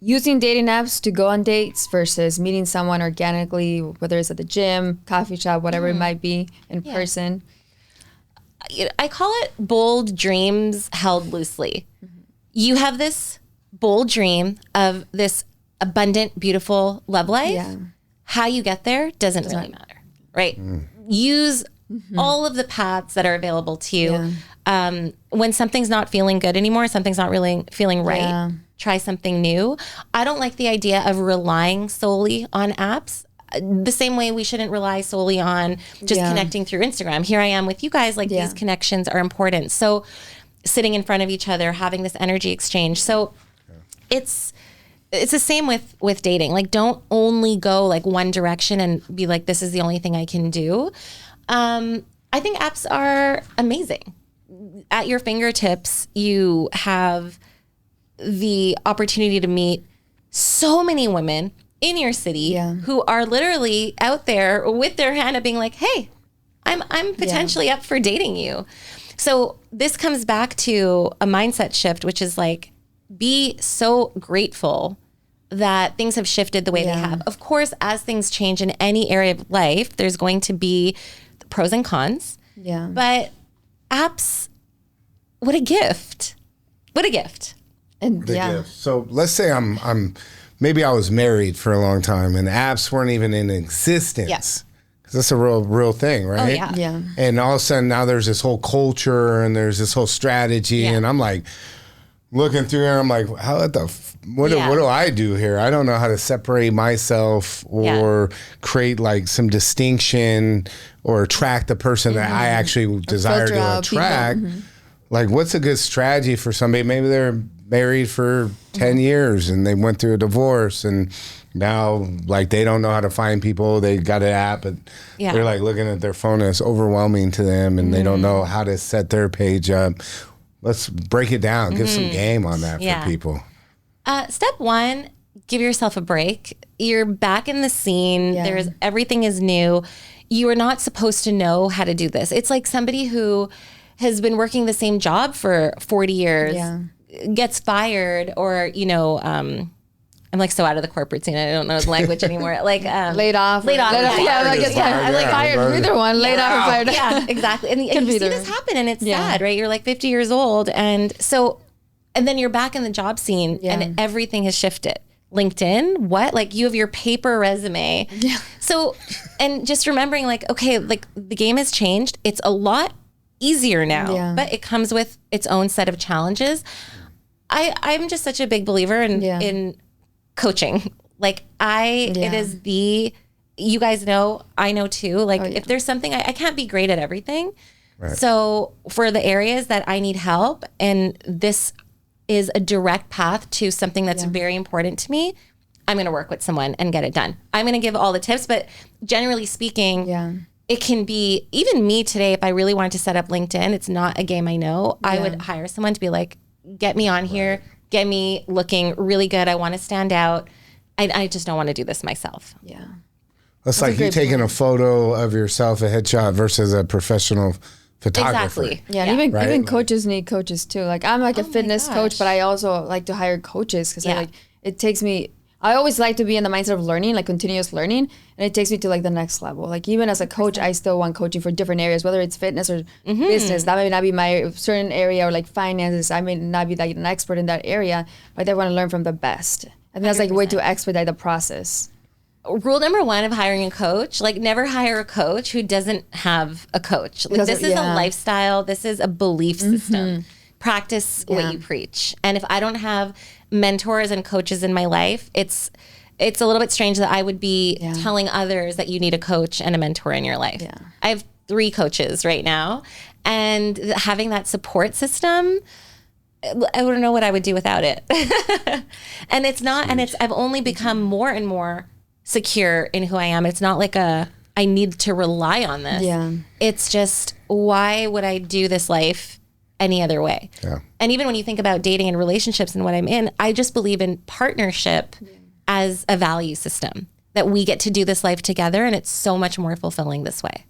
using dating apps to go on dates versus meeting someone organically, whether it's at the gym, coffee shop, whatever it might be, in person? I call it bold dreams held loosely. You have this bold dream of this abundant, beautiful love life. Yeah. How you get there doesn't really matter, right? Use all of the paths that are available to you. When something's not feeling good anymore, something's not really feeling right, Yeah. try something new. I don't like the idea of relying solely on apps. The same way we shouldn't rely solely on just connecting through Instagram. Here I am with you guys, like these connections are important. So sitting in front of each other, having this energy exchange. So it's the same with dating. Like, don't only go like one direction and be like, this is the only thing I can do. I think apps are amazing. At your fingertips, you have the opportunity to meet so many women in your city who are literally out there with their hand up being like, hey, I'm potentially up for dating you. So this comes back to a mindset shift, which is like, be so grateful that things have shifted the way they have. Of course, as things change in any area of life, there's going to be the pros and cons. Yeah. But apps, what a gift. What a gift. And The gift. So let's say I'm maybe I was married for a long time and apps weren't even in existence. Yeah. Because that's a real thing, right? Oh, yeah. Yeah. And all of a sudden now there's this whole culture and there's this whole strategy, and I'm like looking through here. I'm like, what do I do here? I don't know how to separate myself or create like some distinction or attract the person that I actually desire filter to out people. attract. Like, what's a good strategy for somebody? Maybe they're married for 10 years and they went through a divorce, and now like they don't know how to find people. They got an app, but they're like looking at their phone and it's overwhelming to them, and they don't know how to set their page up. Let's break it down. Give some game on that for people. Step one, give yourself a break. You're back in the scene. Yeah. Everything is new. You are not supposed to know how to do this. It's like somebody who has been working the same job for 40 years, gets fired, or, I'm like so out of the corporate scene. I don't know the language anymore. Like laid off. Laid off. Yeah, like it's I like fired. Either one, laid off or fired. Yeah, exactly. And you see this happen, and it's sad, right? You're like 50 years old, and then you're back in the job scene, and everything has shifted. LinkedIn, what? Like, you have your paper resume. Yeah. So, and just remembering, like, okay, like the game has changed. It's a lot easier now, but it comes with its own set of challenges. I'm just such a big believer in coaching. Like it is you guys know, I know too, like if there's something, I can't be great at everything. Right. So for the areas that I need help, and this is a direct path to something that's very important to me, I'm going to work with someone and get it done. I'm going to give all the tips, but generally speaking, it can be, even me today, if I really wanted to set up LinkedIn, it's not a game I know, I would hire someone to be like, get me on here, get me looking really good. I want to stand out. I just don't want to do this myself. Yeah. That's like you taking a photo of yourself, a headshot, versus a professional photographer. Exactly. Yeah, and even coaches need coaches too. Like, I'm like a fitness coach, but I also like to hire coaches because it takes me. I always like to be in the mindset of learning, like continuous learning, and it takes me to like the next level. Like, even as a coach, I still want coaching for different areas, whether it's fitness or business. That may not be my certain area, or like finances. I may not be like an expert in that area, but I want to learn from the best. And that's like a way to expedite the process. Rule number one of hiring a coach, like, never hire a coach who doesn't have a coach. Like, this is a lifestyle. This is a belief system. Practice what you preach. And if I don't have mentors and coaches in my life, it's a little bit strange that I would be telling others that you need a coach and a mentor in your life. Yeah. I have 3 coaches right now, and having that support system, I don't know what I would do without it. And it's not, and I've only become more and more secure in who I am. It's not like I need to rely on this. Yeah. It's just, why would I do this life any other way? Yeah. And even when you think about dating and relationships and what I'm in, I just believe in partnership as a value system, that we get to do this life together, and it's so much more fulfilling this way.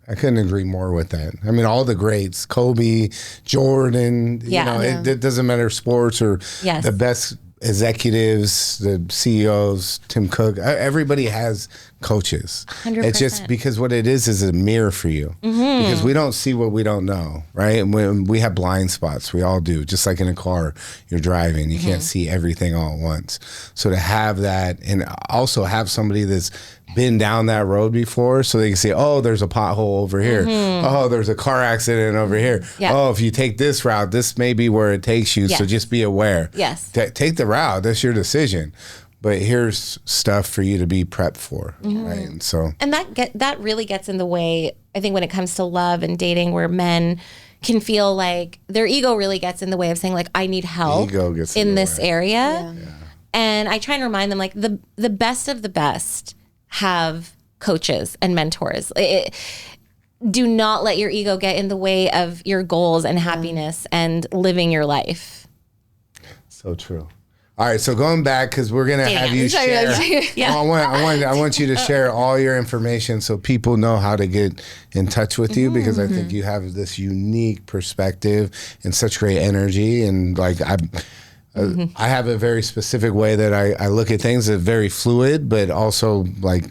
I couldn't agree more with that. I mean, all the greats, Kobe, Jordan, it doesn't matter sports or the best executives, the CEOs, Tim Cook, everybody has coaches. 100%. It's just because what it is a mirror for you, because we don't see what we don't know, right? And when we have blind spots, we all do. Just like in a car, you're driving, you can't see everything all at once. So to have that, and also have somebody that's been down that road before, so they can say, oh, there's a pothole over here. Oh, there's a car accident over here. Yeah. Oh, if you take this route, this may be where it takes you. So just be aware. Yes. Take the route. That's your decision. But here's stuff for you to be prepped for, right? And so, and that really gets in the way, I think, when it comes to love and dating, where men can feel like their ego really gets in the way of saying, like, I need help ego gets in the this way. area. And I try and remind them, like, the best of the best have coaches and mentors. Do not let your ego get in the way of your goals and happiness and living your life. So true. All right, so going back, because we're gonna have you share. I want you to share all your information so people know how to get in touch with you, because I think you have this unique perspective and such great energy, and like I have a very specific way that I look at things. It's very fluid, but also like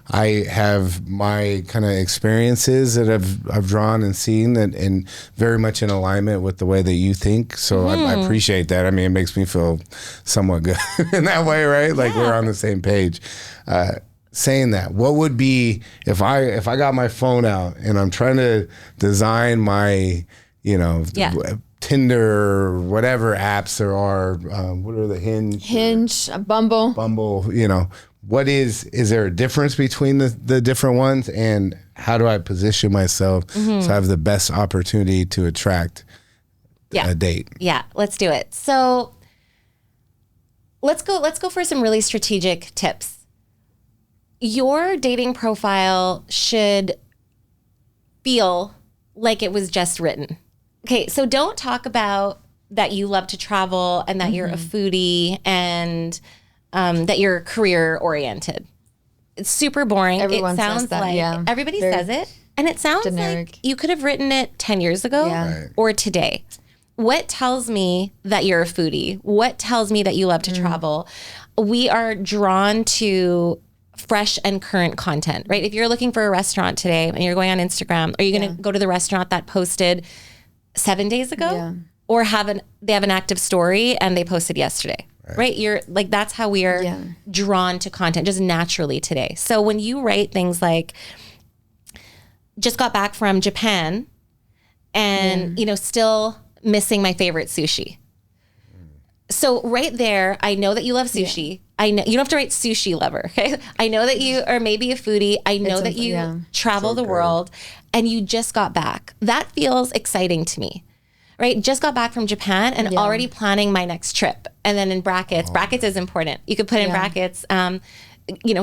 I have my kind of experiences that I've drawn and seen and very much in alignment with the way that you think. So I appreciate that. I mean, it makes me feel somewhat good in that way, right? Like we're on the same page. Saying that, what would be if I got my phone out and I'm trying to design my, Tinder or whatever apps there are, what are the Hinge, Bumble, what is there a difference between the different ones, and how do I position myself so I have the best opportunity to attract a date? Yeah, let's do it. So let's go for some really strategic tips. Your dating profile should feel like it was just written. Okay, so don't talk about that you love to travel and that you're a foodie and that you're career oriented. It's super boring. Everyone it sounds says that, like everybody says it, and it sounds generic. like you could have written it 10 years ago Right. or today. What tells me that you're a foodie? What tells me that you love to travel? We are drawn to fresh and current content, right? If you're looking for a restaurant today and you're going on Instagram, are you going to go to the restaurant that posted 7 days ago? Yeah. Or they have an active story and they posted yesterday, right? You're like, that's how we are drawn to content just naturally today. So when you write things like, just got back from Japan and, still missing my favorite sushi. So right there, I know that you love sushi. Yeah. I know you don't have to write sushi lover. Okay. I know that you are maybe a foodie. I know that you travel the world and you just got back. That feels exciting to me, right? Just got back from Japan and already planning my next trip. And then in brackets is important. You could put in brackets,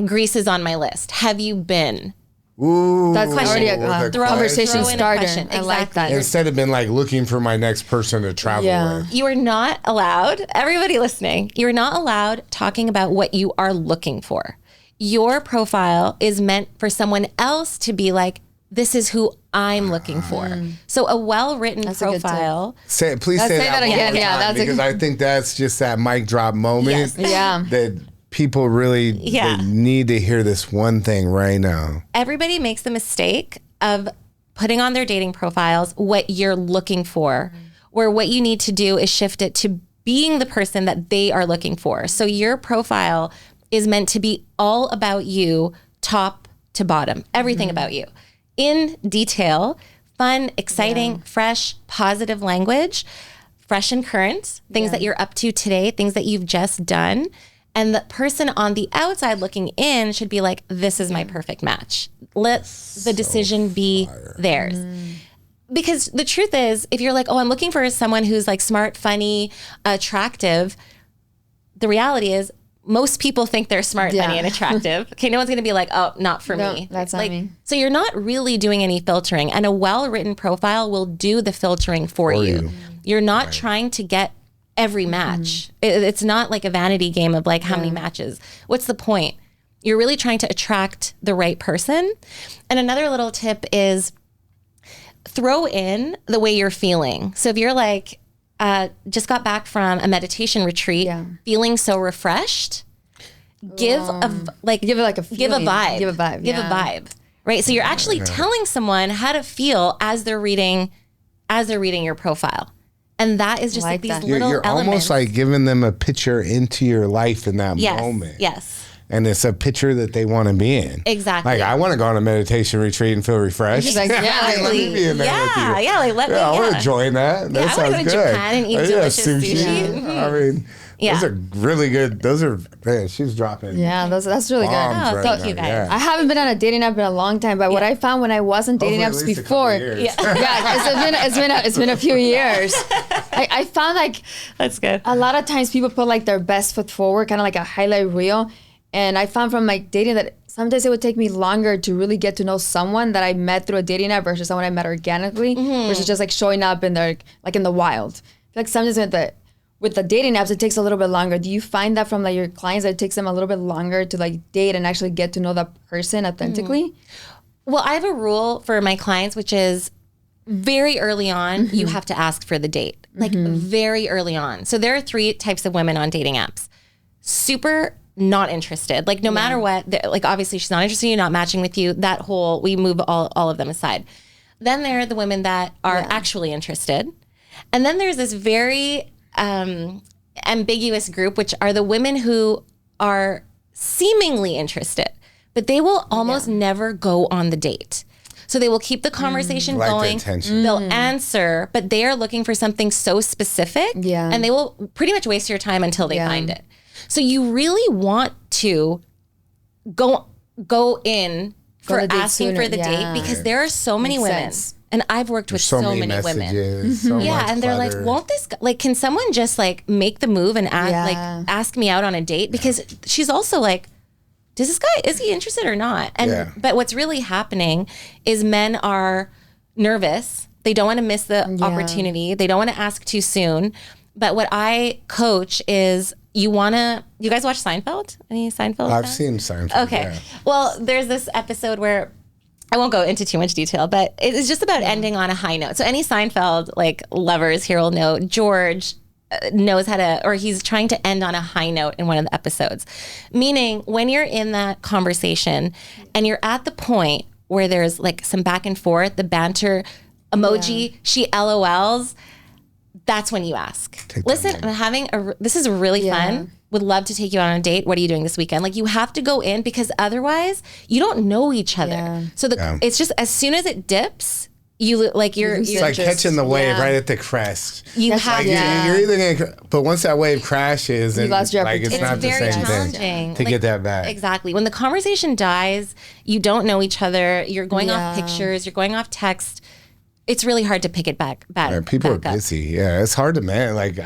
Greece is on my list. Have you been? Ooh, that's already a conversation starter. I like that. Instead of being like looking for my next person to travel with. You are not allowed, everybody listening, you are not allowed talking about what you are looking for. Your profile is meant for someone else to be like, this is who I'm looking for. So a well-written profile. Please say that again. Because I think that's just that mic drop moment. Yes. That people really they need to hear this one thing right now. Everybody makes the mistake of putting on their dating profiles what you're looking for, where what you need to do is shift it to being the person that they are looking for. So your profile is meant to be all about you, top to bottom, everything about you. In detail, fun, exciting, fresh, positive language, fresh and current, things that you're up to today, things that you've just done. And the person on the outside looking in should be like, this is my perfect match. Let the decision be theirs. Because the truth is, if you're like, oh, I'm looking for someone who's like smart, funny, attractive, the reality is most people think they're smart, funny, and attractive. Okay, no one's going to be like, oh, not for me. That's like, not me. So you're not really doing any filtering, and a well-written profile will do the filtering for you. You're not trying to get every match. It's not like a vanity game of like how many matches. What's the point? You're really trying to attract the right person. And another little tip is throw in the way you're feeling. So if you're like, just got back from a meditation retreat, feeling so refreshed, give a vibe. Give a vibe. Right. So you're actually telling someone how to feel as they're reading your profile. And that is just like these little you're elements. almost like giving them a picture into your life in that moment. Yes. And it's a picture that they want to be in. Exactly. Like, I want to go on a meditation retreat and feel refreshed. Like, let me be in there with you. Like let me. I want to join that. That I sounds want to go to Japan and eat delicious sushi. I mean, those are really good. Those are, man, she's dropping. Yeah, that's really good. bombs right thank you, now. guys. Yeah. I haven't been on a dating app in a long time, but what I found when I was on dating Hopefully apps at least a couple before, years. it's been a few years. I found like That's good. a lot of times people put like their best foot forward, kind of like a highlight reel. And I found from like dating that sometimes it would take me longer to really get to know someone that I met through a dating app versus someone I met organically versus just like showing up in their like in the wild. Like sometimes with the dating apps, it takes a little bit longer. Do you find that from like your clients that it takes them a little bit longer to like date and actually get to know that person authentically? Well, I have a rule for my clients, which is very early on, you have to ask for the date, like very early on. So there are 3 types of women on dating apps. Super not interested. Like no matter what, like obviously she's not interested in you, not matching with you, that whole, we move all of them aside. Then there are the women that are actually interested. And then there's this very ambiguous group, which are the women who are seemingly interested, but they will almost never go on the date. So they will keep the conversation going. They'll answer, but they are looking for something so specific and they will pretty much waste your time until they find it. So you really want to go in for asking for the date because there are so many women. And I've worked with so many women. So much And they're like, clutter. won't this, like, can someone just like make the move and ask me out on a date? Because she's also like, is he interested or not? And but what's really happening is men are nervous. They don't want to miss the opportunity. They don't want to ask too soon. But what I coach is you guys watch Seinfeld? Any Seinfeld? I've seen Seinfeld. Okay. Yeah. Well, there's this episode where I won't go into too much detail, but it's just about ending on a high note. So any Seinfeld like lovers here will know George knows how to, or he's trying to end on a high note in one of the episodes. Meaning when you're in that conversation and you're at the point where there's like some back and forth, the banter emoji, she LOLs, that's when you ask. Listen, this is really fun. Would love to take you on a date. What are you doing this weekend? Like you have to go in because otherwise you don't know each other. Yeah. So it's just as soon as it dips, you're it's like catching the wave right at the crest. You have you're either gonna, but once that wave crashes, and lost your like it's not the very same challenging thing to get that back. Exactly. When the conversation dies, you don't know each other. You're going off pictures. You're going off text. It's really hard to pick it back. People are busy. Yeah, it's hard to man. Like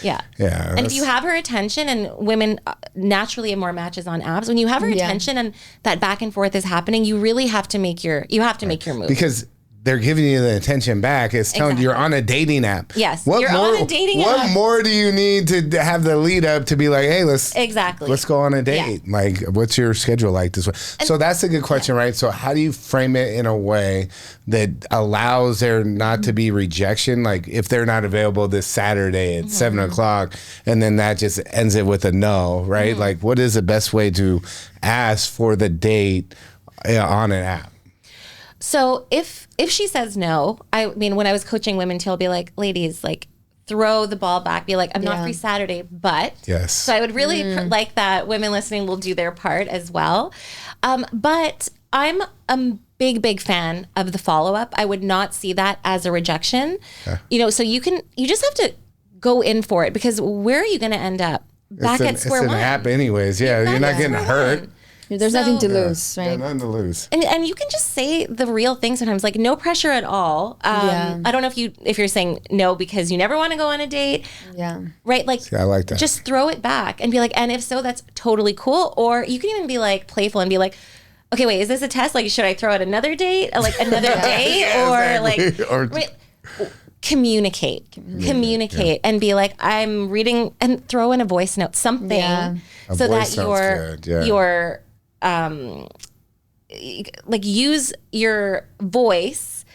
Yeah. And if you have her attention, and women naturally have more matches on apps. When you have her attention and that back and forth is happening, you really have to make your move because they're giving you the attention back. It's telling you you're on a dating app. Yes, you're on a dating app. What more do you need to have the lead up to be like, hey, let's go on a date. Yeah. Like, what's your schedule like this way? So that's a good question, right? So how do you frame it in a way that allows there not to be rejection? Like if they're not available this Saturday at 7:00, and then that just ends it with a no, right? Like what is the best way to ask for the date on an app? So if she says no, I mean, when I was coaching women, I'll be like, ladies, like throw the ball back, be like, I'm not free Saturday, but. Yes. So I would really like that women listening will do their part as well. But I'm a big fan of the follow-up. I would not see that as a rejection. Okay. So you just have to go in for it because where are you going to end up? Back at square one. It's an app anyways. Yeah. You're not getting hurt. There's nothing to lose, right? Yeah, nothing to lose. And you can just say the real thing sometimes, like no pressure at all. I don't know if you're saying no because you never want to go on a date. Yeah. Right? Like, I like that. Just throw it back and be like, and if so, that's totally cool. Or you can even be like playful and be like, okay, wait, is this a test? Like, should I throw out another date? Like another date? Or like, right, communicate and be like, I'm reading, and throw in a voice note, something so that your like use your voice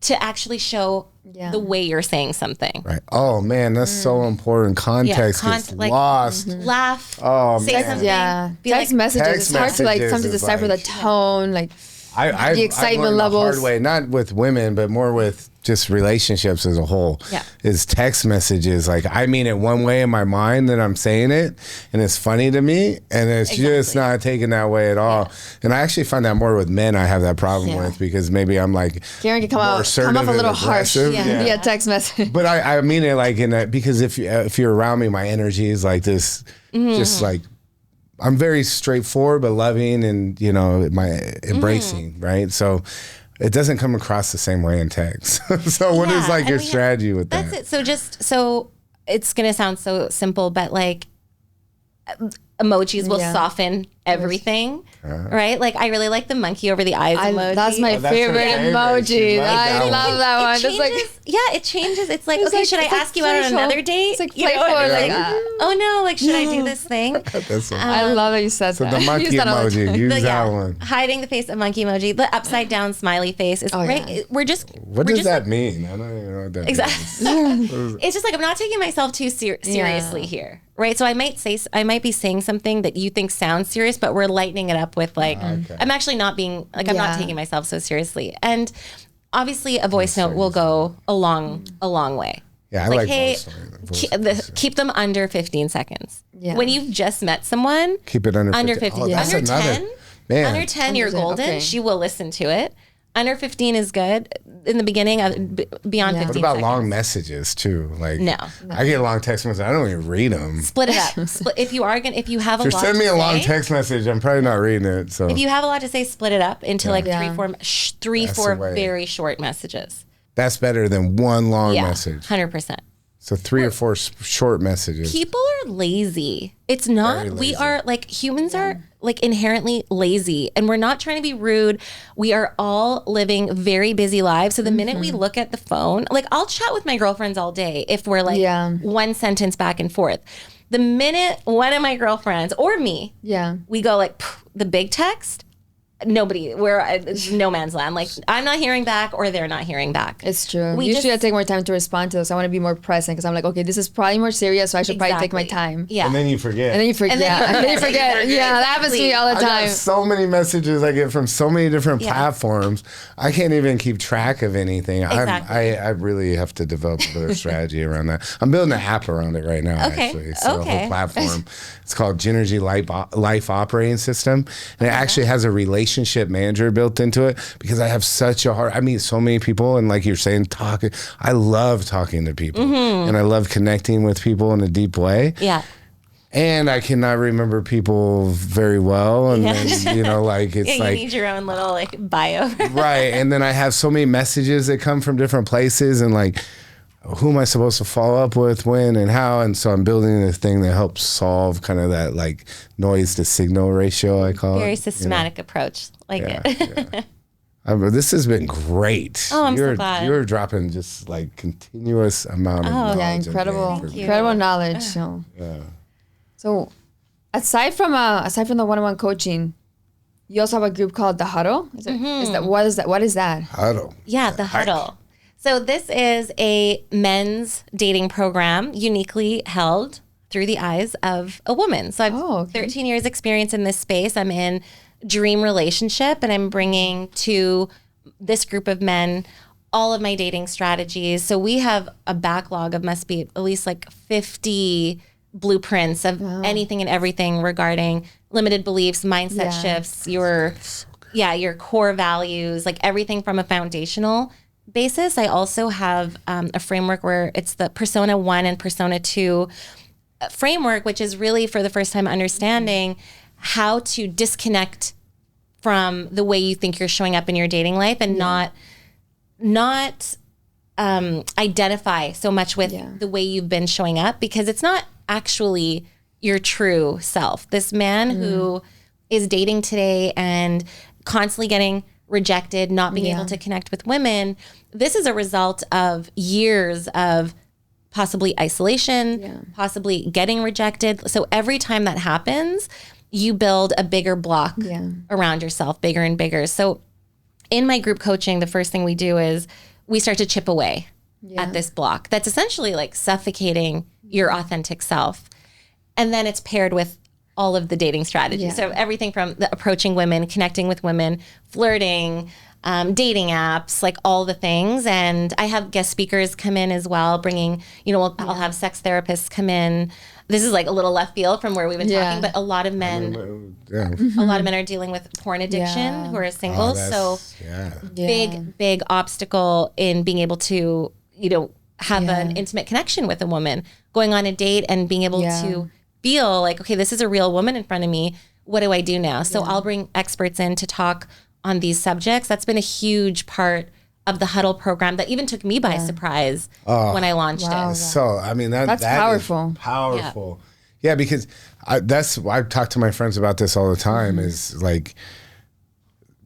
to actually show the way you're saying something. Right. Oh man, that's so important. Context gets lost. Laugh. Oh say man. something. Yeah. Be Text like, messages. Text It's hard to like messages sometimes is decipher like- the tone, like I've excitement learned levels. the hard way, not with women, but more with just relationships as a whole. Yeah. Is text messages. Like I mean it one way in my mind that I'm saying it, and it's funny to me, and it's just not taken that way at all. And I actually find that more with men. I have that problem with because maybe I'm like Karen can come more off a assertive little and harsh aggressive. via text message. But I mean it like in that because if you're around me, my energy is like this, just like. I'm very straightforward but loving and my embracing, right? So it doesn't come across the same way in text. So what is like your strategy with that? That's it. So it's gonna sound so simple, but like emojis will soften everything, right? Like I really like the monkey over the eyes emoji. That's my favorite emoji. I love that one. It changes, it changes. It's like, okay, should I ask you out on another date? It's like playful. Like, oh no, like should I do this thing? I love that you said that. So the monkey emoji, use that one. Hiding the face, a monkey emoji. The upside down smiley face is right. Yeah. We're just. What does that mean? I don't even know what that means. It's just like I'm not taking myself too seriously here, right? So I might be saying something that you think sounds serious, but we're lightening it up with like I'm actually not being like I'm not taking myself so seriously. And obviously a voice note will go a long way. Yeah, I like voice keep them under 15 seconds. Yeah. When you've just met someone, keep it under 15. Oh, that's under 10, man. under 10 you're golden. Okay. She will listen to it. Under 15 is good. In the beginning, beyond 15 What about seconds. long messages too? Like No. I get long text messages. I don't even read them. Split it up. If you have a If you lot send to me a long say, text message, I'm probably not reading it. So if you have a lot to say, split it up into like three, That's four the way. very short messages. that's better than one long message. 100%. So 3 or 4 short messages. People are lazy. It's not, Very we lazy. are like humans are like inherently lazy, and we're not trying to be rude. We are all living very busy lives. So the minute we look at the phone, like I'll chat with my girlfriends all day if we're like one sentence back and forth. The minute one of my girlfriends or me, we go like the big text, we're no man's land. Like I'm not hearing back or they're not hearing back. It's true. Usually I take more time to respond to those. I want to be more present because I'm like, okay, this is probably more serious, so I should probably take my time. Yeah. And then you forget. And then you forget. Yeah, that happens to me all the I time. got so many messages I get from so many different platforms. I can't even keep track of anything. Exactly. I really have to develop a better strategy around that. I'm building an app around it right now, actually. So a whole platform. It's called Gynergy Life Operating System. And it actually has a relationship manager built into it because I have such a hard, I meet so many people, and like you're saying, I love talking to people and I love connecting with people in a deep way. Yeah. And I cannot remember people very well. And then, like, it's you like. need your own little like bio. Right. And then I have so many messages that come from different places, and like, who am I supposed to follow up with, when, and how? And so I'm building this thing that helps solve kind of that like noise to signal ratio, I call it. Very systematic approach. Like it. This has been great. Oh, I'm so glad. You're dropping just like continuous amount of knowledge. Yeah, incredible knowledge. So. Yeah. So, aside from the one-on-one coaching, you also have a group called the Huddle. What is that? Huddle. Yeah, the Huddle. So this is a men's dating program uniquely held through the eyes of a woman. So I've 13 years experience in this space. I'm in dream relationship, and I'm bringing to this group of men all of my dating strategies. So we have a backlog of must be at least like 50 blueprints of anything and everything regarding limited beliefs, mindset shifts, your core values, like everything from a foundational basis. I also have a framework where it's the Persona 1 and Persona 2 framework, which is really for the first time understanding how to disconnect from the way you think you're showing up in your dating life and not identify so much with the way you've been showing up, because it's not actually your true self. This man who is dating today and constantly getting rejected, not being able to connect with women, this is a result of years of possibly isolation, possibly getting rejected. So every time that happens, you build a bigger block around yourself, bigger and bigger. So in my group coaching, the first thing we do is we start to chip away at this block that's essentially like suffocating your authentic self. And then it's paired with all of the dating strategies. So everything from the approaching women, connecting with women, flirting, dating apps, like all the things. And I have guest speakers come in as well, bringing, I'll have sex therapists come in. This is like a little left field from where we've been talking, but a lot of men, are dealing with porn addiction who are single. Big obstacle in being able to, have an intimate connection with a woman, going on a date and being able to feel like, okay, this is a real woman in front of me. What do I do now? So I'll bring experts in to talk on these subjects. That's been a huge part of the Huddle program that even took me by surprise when I launched it. So, I mean, that's powerful. Powerful. Yeah, because I talk to my friends about this all the time, is like,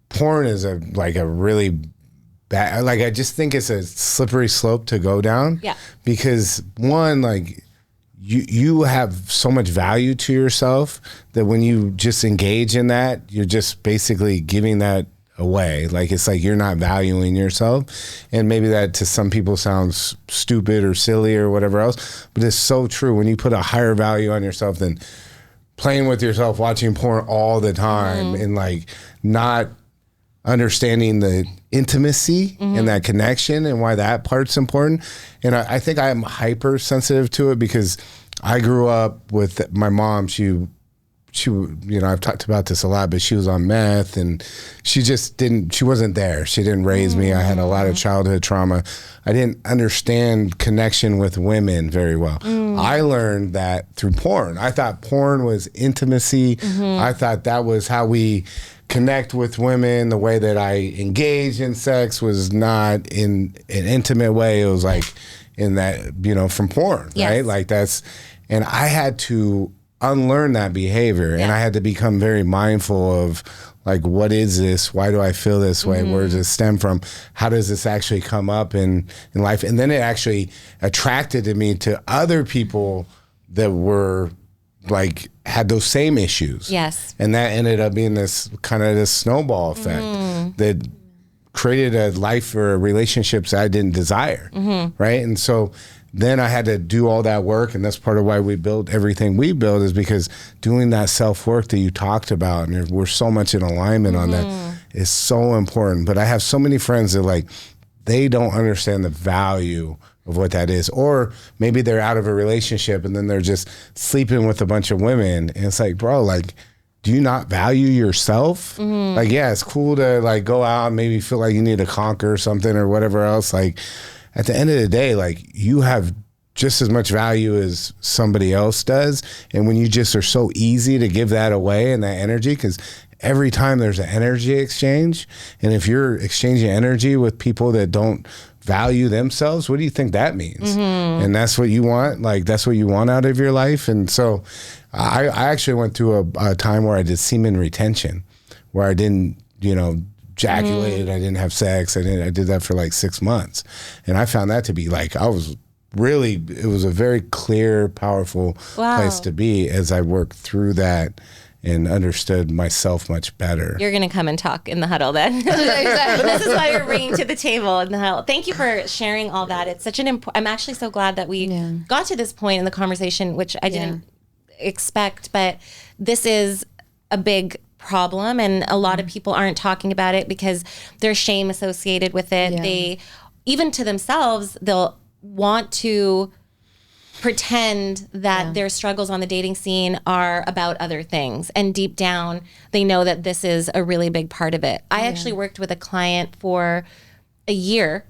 porn is a really bad, like, I just think it's a slippery slope to go down. Yeah. Because one, like, you have so much value to yourself that when you just engage in that, you're just basically giving that away. Like, it's like you're not valuing yourself. And maybe that to some people sounds stupid or silly or whatever else, but it's so true. When you put a higher value on yourself than playing with yourself, watching porn all the time, and like not understanding the intimacy and that connection and why that part's important. And I think I'm hypersensitive to it because I grew up with my mom. She, I've talked about this a lot, but she was on meth and she wasn't there. She didn't raise me. I had a lot of childhood trauma. I didn't understand connection with women very well. I learned that through porn. I thought porn was intimacy. I thought that was how we connect with women. The way that I engaged in sex was not in an intimate way. It was like in that, from porn, right? Like and I had to unlearn that behavior, and I had to become very mindful of like, what is this? Why do I feel this way? Where does it stem from? How does this actually come up in life? And then it actually attracted me to other people that were like, had those same issues. Yes. And that ended up being this snowball effect that created a life or relationships I didn't desire. Right. And so then I had to do all that work, and that's part of why we built everything we build, is because doing that self-work that you talked about, and we're so much in alignment on that, is so important. But I have so many friends that like, they don't understand the value of what that is. Or maybe they're out of a relationship and then they're just sleeping with a bunch of women. And it's like, bro, like, do you not value yourself? Like, yeah, it's cool to like go out and maybe feel like you need to conquer something or whatever else. Like, at the end of the day, like, you have just as much value as somebody else does. And when you just are so easy to give that away and that energy, because every time there's an energy exchange, and if you're exchanging energy with people that don't value themselves, what do you think that means? And that's what you want. Like, that's what you want out of your life. And so I actually went through a time where I did semen retention, where I didn't, ejaculated, I didn't have sex. I did that for like 6 months. And I found that to be like, it was a very clear, powerful place to be as I worked through that and understood myself much better. You're going to come and talk in the huddle then. Exactly. This is why you're bringing to the table in the huddle. Thank you for sharing all that. It's such I'm actually so glad that we got to this point in the conversation, which I didn't expect, but this is a big problem, and a lot of people aren't talking about it because there's shame associated with it. They, even to themselves, they'll want to pretend that their struggles on the dating scene are about other things, and deep down they know that this is a really big part of it. I actually worked with a client for a year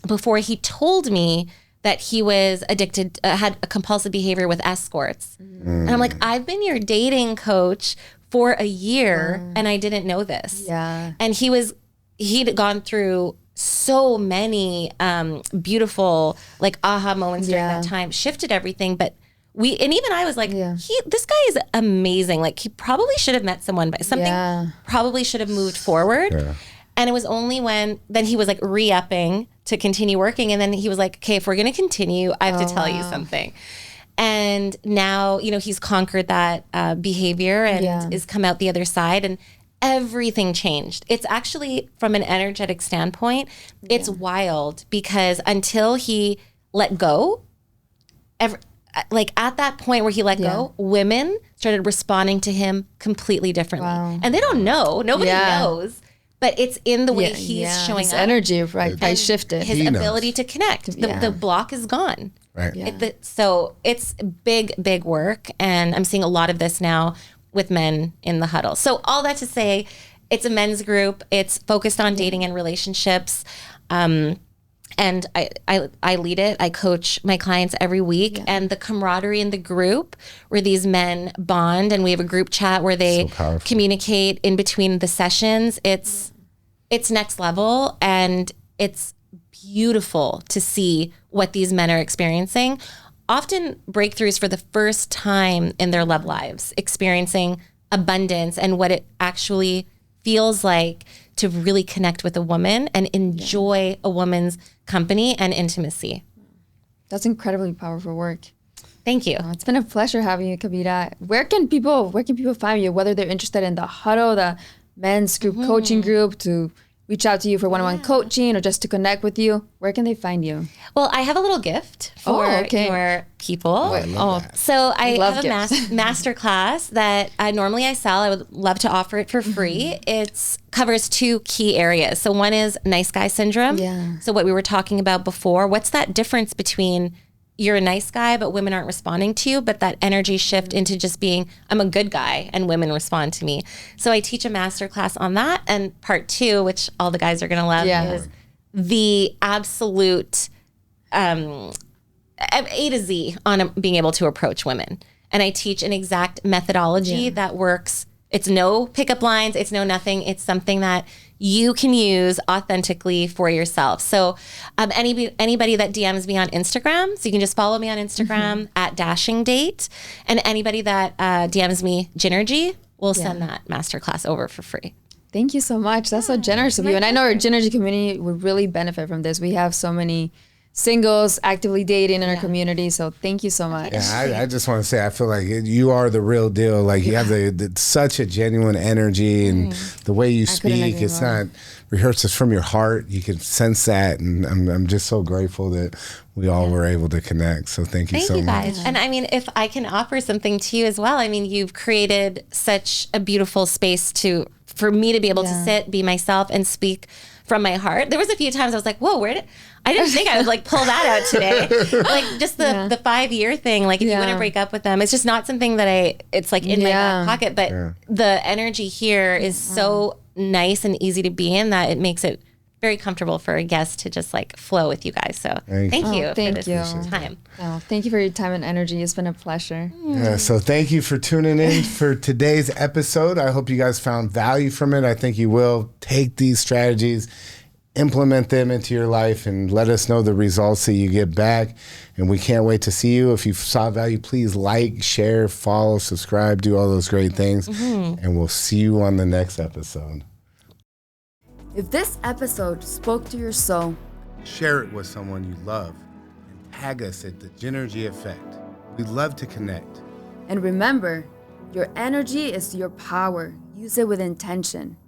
before he told me that he was addicted, had a compulsive behavior with escorts. And I'm like, I've been your dating coach for a year and I didn't know this. Yeah. And he'd gone through so many beautiful like aha moments during that time, shifted everything. But and even I was like, this guy is amazing. Like he probably should have met someone, but something probably should have moved forward. Yeah. And it was only when then he was like re-upping to continue working. And then he was like, okay, if we're going to continue, I have to tell you something. And now, you know, he's conquered that behavior and is come out the other side, and everything changed. It's actually, from an energetic standpoint, it's wild, because until he let go, like at that point where he let go, women started responding to him completely differently. Wow. And they don't know. Nobody knows. But it's in the way he's showing his up. energy, right? I shifted. His ability to connect. The block is gone. Right. Yeah. So it's big, big work. And I'm seeing a lot of this now with men in the huddle. So all that to say, it's a men's group. It's focused on dating and relationships. And I lead it. I coach my clients every week. Yeah. And the camaraderie in the group, where these men bond, and we have a group chat where they communicate in between the sessions. It's next level, and it's beautiful to see what these men are experiencing. Often breakthroughs for the first time in their love lives, experiencing abundance and what it actually feels like to really connect with a woman and enjoy a woman's company and intimacy. That's incredibly powerful work. Thank you. It's been a pleasure having you, Kavita. Where can people find you, whether they're interested in the huddle, the men's group coaching group, to reach out to you for one-on-one coaching, or just to connect with you? Where can they find you? Well, I have a little gift for your people. So I have a master class that normally I sell. I would love to offer it for free. It covers 2 key areas. So one is nice guy syndrome. Yeah. So what we were talking about before, what's that difference between you're a nice guy, but women aren't responding to you, but that energy shift into just being, I'm a good guy and women respond to me. So I teach a master class on that. And part 2, which all the guys are going to love, is the absolute A to Z on being able to approach women. And I teach an exact methodology that works. It's no pickup lines. It's no nothing. It's something that you can use authentically for yourself. So anybody that DMs me on Instagram, so you can just follow me on Instagram at @dashingdate. And anybody that DMs me Gynergy, will send that masterclass over for free. Thank you so much. That's so generous of you. And I know our Gynergy community would really benefit from this. We have so many singles actively dating in our community, so thank you so much. Yeah, I just want to say, I feel like you are the real deal. Like you have such a genuine energy, and the way you speak, it's not rehearsed, it's from your heart. You can sense that, and I'm just so grateful that we all were able to connect. So thank you so much. Guys. And I mean, if I can offer something to you as well, I mean, you've created such a beautiful space for me to be able to sit, be myself, and speak from my heart. There was a few times I was like, whoa, I didn't think I would like pull that out today. Like just the 5-year thing, like if you want to break up with them, it's just not something that it's like in my back pocket, but the energy here is so nice and easy to be in that it makes it very comfortable for a guest to just like flow with you guys. So thank you for this time. Oh, thank you for your time and energy. It's been a pleasure. Yeah, so thank you for tuning in for today's episode. I hope you guys found value from it. I think you will. Take these strategies, implement them into your life, and let us know the results that you get back. And we can't wait to see you. If you saw value, please like, share, follow, subscribe, do all those great things. And we'll see you on the next episode. If this episode spoke to your soul, share it with someone you love and tag us at the Gynergy Effect. We'd love to connect. And remember, your energy is your power. Use it with intention.